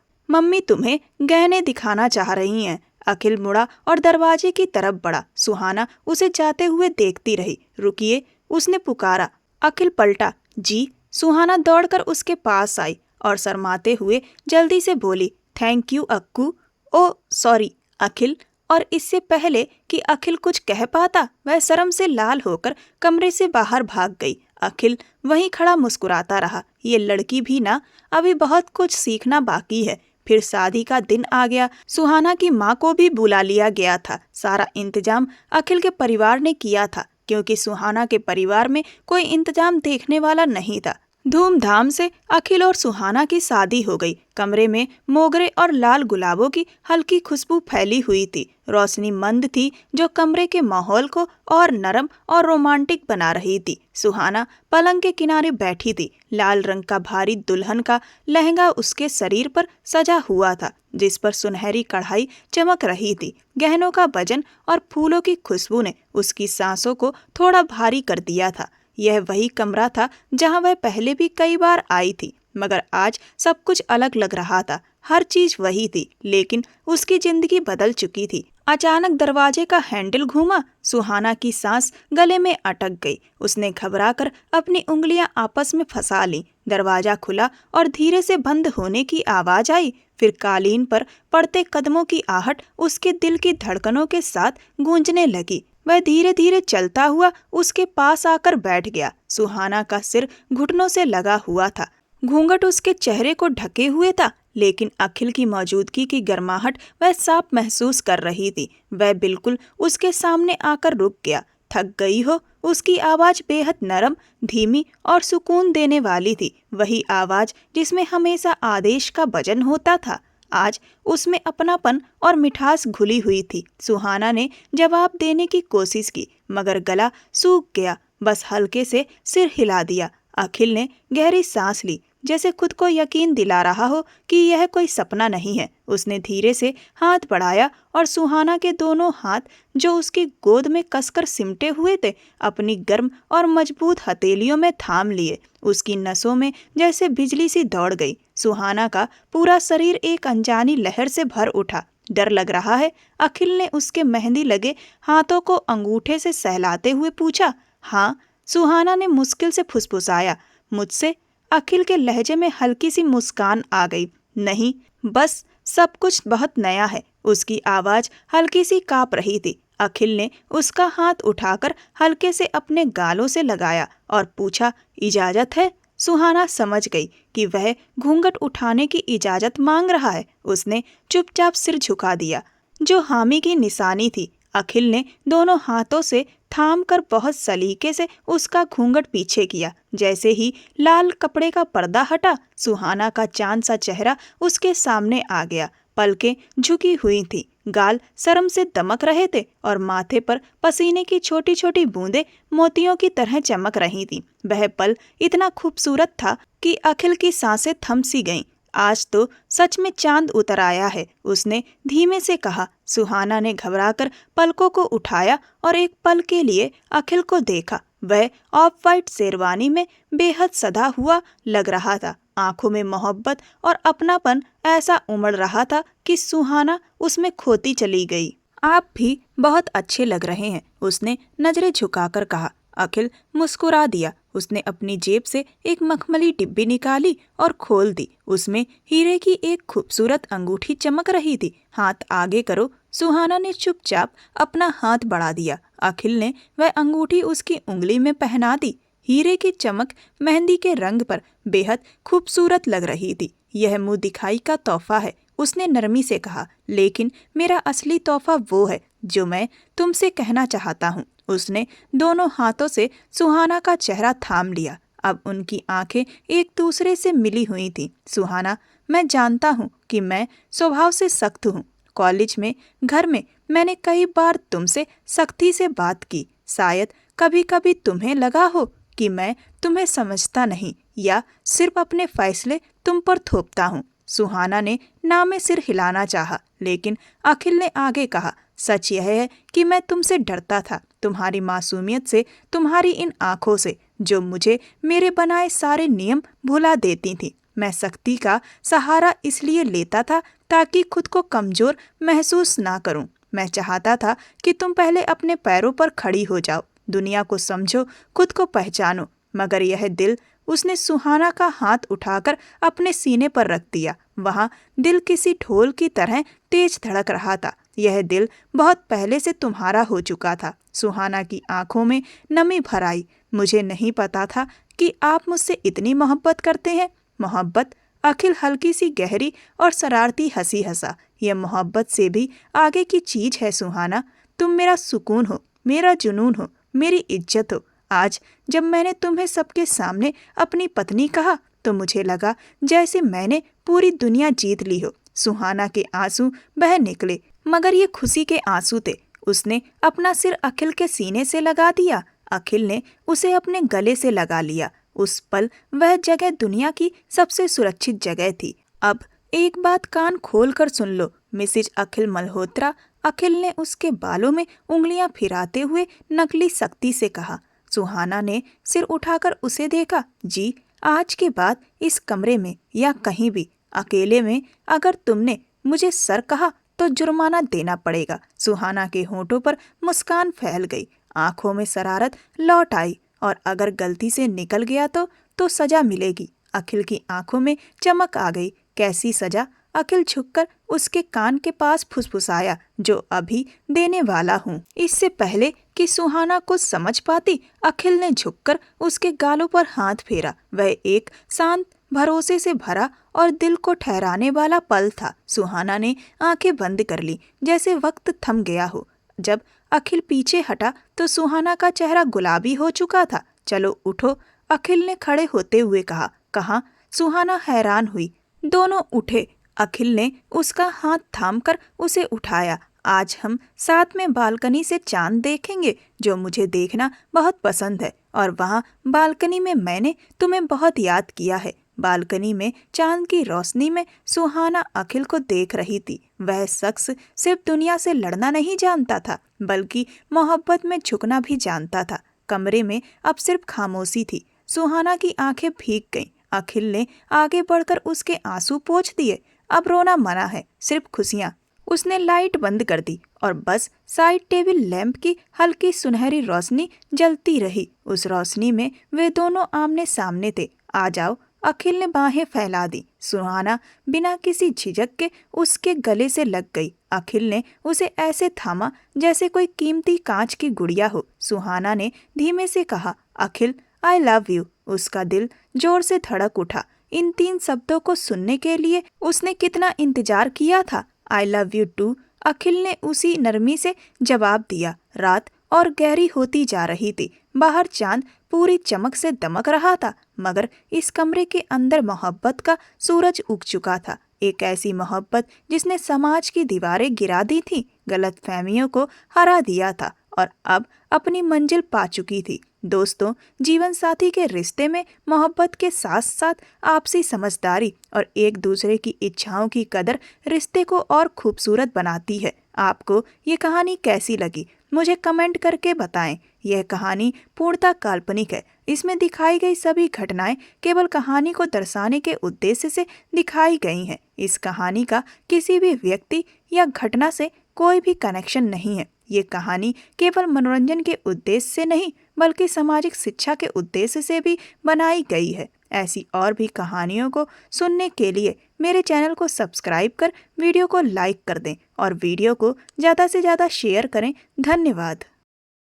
मम्मी तुम्हें गहने दिखाना चाह रही हैं। अखिल मुड़ा और दरवाजे की तरफ बढ़ा। सुहाना उसे जाते हुए देखती रही। रुकिए, उसने पुकारा। अखिल पलटा। जी। सुहाना दौड़कर उसके पास आई और शर्माते हुए जल्दी से बोली, thank you Akku. Oh sorry Akhil. और इससे पहले कि अखिल कुछ कह पाता, वह शर्म से लाल होकर कमरे से बाहर भाग गई। अखिल वहीं खड़ा मुस्कुराता रहा। ये लड़की भी ना, अभी बहुत कुछ सीखना बाकी है। फिर शादी का दिन आ गया। सुहाना की माँ को भी बुला लिया गया था। सारा इंतजाम अखिल के परिवार ने किया था, क्योंकि सुहाना के परिवार में कोई इंतजाम देखने वाला नहीं था। धूमधाम से अखिल और सुहाना की शादी हो गई। कमरे में मोगरे और लाल गुलाबों की हल्की खुशबू फैली हुई थी। रोशनी मंद थी, जो कमरे के माहौल को और नरम और रोमांटिक बना रही थी। सुहाना पलंग के किनारे बैठी थी। लाल रंग का भारी दुल्हन का लहंगा उसके शरीर पर सजा हुआ था, जिस पर सुनहरी कढ़ाई चमक रही थी। गहनों का वजन और फूलों की खुशबू ने उसकी सांसों को थोड़ा भारी कर दिया था। यह वही कमरा था जहां वह पहले भी कई बार आई थी, मगर आज सब कुछ अलग लग रहा था। हर चीज वही थी, लेकिन उसकी जिंदगी बदल चुकी थी। अचानक दरवाजे का हैंडल घूमा। सुहाना की सांस गले में अटक गई। उसने घबराकर अपनी उंगलियां आपस में फंसा लीं। दरवाजा खुला और धीरे से बंद होने की आवाज आई। फिर कालीन पर पड़ते कदमों की आहट उसके दिल की धड़कनों के साथ गूंजने लगी। वह धीरे धीरे चलता हुआ उसके पास आकर बैठ गया। सुहाना का सिर घुटनों से लगा हुआ था। घूंघट उसके चेहरे को ढके हुए था, लेकिन अखिल की मौजूदगी की गर्माहट वह साफ महसूस कर रही थी। वह बिल्कुल उसके सामने आकर रुक गया। थक गई हो? उसकी आवाज बेहद नरम, धीमी और सुकून देने वाली थी। वही आवाज जिसमें हमेशा आदेश का वजन होता था, आज उसमें अपनापन और मिठास घुली हुई थी। सुहाना ने जवाब देने की कोशिश की, मगर गला सूख गया। बस हल्के से सिर हिला दिया। अखिल ने गहरी सांस ली, जैसे खुद को यकीन दिला रहा हो कि यह कोई सपना नहीं है। उसने धीरे से हाथ बढ़ाया और सुहाना के दोनों हाथ, जो उसकी गोद में कसकर सिमटे हुए थे, अपनी गर्म और मजबूत हथेलियों में थाम लिए। उसकी नसों में जैसे बिजली सी दौड़ गई। सुहाना का पूरा शरीर एक अनजानी लहर से भर उठा। डर लग रहा है? अखिल ने उसके मेहंदी लगे हाथों को अंगूठे से सहलाते हुए पूछा। हाँ, सुहाना ने मुश्किल से फुसफुसाया। मुझसे? अखिल के लहजे में हल्की सी मुस्कान आ गई। नहीं, बस सब कुछ बहुत नया है। उसकी आवाज हल्की सी कांप रही थी। अखिल ने उसका हाथ उठाकर हल्के से अपने गालों से लगाया और पूछा, इजाजत है? सुहाना समझ गई कि वह घूंघट उठाने की इजाजत मांग रहा है। उसने चुपचाप सिर झुका दिया, जो हामी की निशानी थी। अखिल ने दोनों हाथों से थाम कर बहुत सलीके से उसका घूंघट पीछे किया। जैसे ही लाल कपड़े का पर्दा हटा, सुहाना का चांद सा चेहरा उसके सामने आ गया। पलकें झुकी हुई थीं, गाल शर्म से दमक रहे थे और माथे पर पसीने की छोटी छोटी बूंदें मोतियों की तरह चमक रही थीं। वह पल इतना खूबसूरत था कि अखिल की सांसें थम सी गईं। आज तो सच में चांद उतर आया है, उसने धीमे से कहा। सुहाना ने घबराकर पलकों को उठाया और एक पल के लिए अखिल को देखा। वह ऑफ वाइट शेरवानी में बेहद सधा हुआ लग रहा था। आंखों में मोहब्बत और अपनापन ऐसा उमड़ रहा था कि सुहाना उसमें खोती चली गई। आप भी बहुत अच्छे लग रहे हैं, उसने नजरें झुकाकर कहा। अखिल मुस्कुरा दिया। उसने अपनी जेब से एक मखमली डिब्बी निकाली और खोल दी। उसमें हीरे की एक खूबसूरत अंगूठी चमक रही थी। हाथ आगे करो। सुहाना ने चुपचाप अपना हाथ बढ़ा दिया। अखिल ने वह अंगूठी उसकी उंगली में पहना दी। हीरे की चमक मेहंदी के रंग पर बेहद खूबसूरत लग रही थी। यह मुंह दिखाई का तोहफा है, उसने नरमी से कहा, लेकिन मेरा असली तोहफा वो है जो मैं तुमसे कहना चाहता हूँ। उसने दोनों हाथों से सुहाना का चेहरा थाम लिया। अब उनकी आंखें एक दूसरे से मिली हुई थीं। सुहाना, मैं जानता हूँ कि मैं स्वभाव से सख्त हूँ। कॉलेज में, घर में मैंने कई बार तुमसे सख्ती से बात की। शायद कभी कभी तुम्हें लगा हो कि मैं तुम्हें समझता नहीं या सिर्फ अपने फैसले तुम पर थोपता हूँ। सुहाना ने ना में सिर हिलाना चाहा, लेकिन अखिल ने आगे कहा, सच यह है कि मैं तुमसे डरता था, तुम्हारी मासूमियत से, तुम्हारी इन आंखों से जो मुझे मेरे बनाए सारे नियम भुला देती थी। मैं सख्ती का सहारा इसलिए लेता था ताकि खुद को कमजोर महसूस ना करूं। मैं चाहता था कि तुम पहले अपने पैरों पर खड़ी हो जाओ, दुनिया को समझो, खुद को पहचानो। मगर यह दिल, उसने सुहाना का हाथ उठाकर अपने सीने पर रख दिया। वहाँ दिल किसी ढोल की तरह तेज धड़क रहा था। यह दिल बहुत पहले से तुम्हारा हो चुका था। सुहाना की आंखों में नमी भर आई। मुझे नहीं पता था कि आप मुझसे इतनी मोहब्बत करते हैं। मोहब्बत? अखिल हल्की सी गहरी और शरारती हंसी हंसा। यह मोहब्बत से भी आगे की चीज है सुहाना। तुम मेरा सुकून हो, मेरा जुनून हो, मेरी इज्जत हो। आज जब मैंने तुम्हें सबके सामने अपनी पत्नी कहा तो मुझे लगा जैसे मैंने पूरी दुनिया जीत ली हो। सुहाना के आंसू बह निकले, मगर ये खुशी के आंसू थे। उसने अपना सिर अखिल के सीने से लगा दिया। अखिल ने उसे अपने गले से लगा लिया। उस पल वह जगह दुनिया की सबसे सुरक्षित जगह थी। अब एक बात कान खोल कर सुन लो, मिसेज अखिल मल्होत्रा। अखिल ने उसके बालों में उंगलियां फिराते हुए नकली सख्ती से कहा। सुहाना ने सिर उठाकर उसे देखा। जी, आज के बाद इस कमरे में या कहीं भी अकेले में अगर तुमने मुझे सर कहा तो जुर्माना देना पड़ेगा। सुहाना के होठों पर मुस्कान फैल गई, आंखों में शरारत लौट आई। और अगर गलती से निकल गया तो सजा मिलेगी। अखिल की आंखों में चमक आ गई। कैसी सजा? अखिल झुककर उसके कान के पास फुसफुसाया, जो अभी देने वाला हूँ। इससे पहले कि सुहाना कुछ समझ पाती, अखिल ने झुककर उसके गालों पर हाथ फेरा। वह एक शांत, भरोसे से भरा और दिल को ठहराने वाला पल था। सुहाना ने आंखें बंद कर ली, जैसे वक्त थम गया हो। जब अखिल पीछे हटा तो सुहाना का चेहरा गुलाबी हो चुका था। चलो उठो, अखिल ने खड़े होते हुए कहा। कहाँ? सुहाना हैरान हुई। दोनों उठे। अखिल ने उसका हाथ थामकर उसे उठाया। आज हम साथ में बालकनी से चांद देखेंगे, जो मुझे देखना बहुत पसंद है। और वहाँ बालकनी में मैंने तुम्हें बहुत याद किया है। बालकनी में चांद की रोशनी में सुहाना अखिल को देख रही थी। वह शख्स सिर्फ दुनिया से लड़ना नहीं जानता था, बल्कि मोहब्बत में झुकना भी जानता था। कमरे में अब सिर्फ खामोशी थी। सुहाना की आंखें भीग गईं। अखिल ने आगे बढ़कर उसके आंसू पोंछ दिए। अब रोना मना है, सिर्फ खुशियाँ। उसने लाइट बंद कर दी और बस साइड टेबल लैंप की हल्की सुनहरी रोशनी जलती रही। उस रोशनी में वे दोनों आमने सामने थे। आ जाओ, अखिल ने बाहें फैला दी। सुहाना बिना किसी झिझक के उसके गले से लग गई। अखिल ने उसे ऐसे थामा जैसे कोई कीमती कांच की गुड़िया हो। सुहाना ने धीमे से कहा, अखिल, आई लव यू। उसका दिल जोर से धड़क उठा। इन 3 शब्दों को सुनने के लिए उसने कितना इंतजार किया था। आई लव यू टू, अखिल ने उसी नरमी से जवाब दिया। रात और गहरी होती जा रही थी। बाहर चांद पूरी चमक से दमक रहा था, मगर इस कमरे के अंदर मोहब्बत का सूरज उग चुका था। एक ऐसी मोहब्बत जिसने समाज की दीवारें गिरा दी थी, गलतफहमियों को हरा दिया था और अब अपनी मंजिल पा चुकी थी। दोस्तों, जीवन साथी के रिश्ते में मोहब्बत के साथ साथ आपसी समझदारी और एक दूसरे की इच्छाओं की कदर रिश्ते को और खूबसूरत बनाती है। आपको ये कहानी कैसी लगी, मुझे कमेंट करके बताएं। यह कहानी पूर्णतः काल्पनिक है। इसमें दिखाई गई सभी घटनाएं केवल कहानी को दर्शाने के उद्देश्य से दिखाई गई हैं। इस कहानी का किसी भी व्यक्ति या घटना से कोई भी कनेक्शन नहीं है। ये कहानी केवल मनोरंजन के उद्देश्य से नहीं, बल्कि सामाजिक शिक्षा के उद्देश्य से भी बनाई गई है। ऐसी और भी कहानियों को सुनने के लिए मेरे चैनल को सब्सक्राइब कर वीडियो को लाइक कर दें और वीडियो को ज़्यादा से ज़्यादा शेयर करें। धन्यवाद।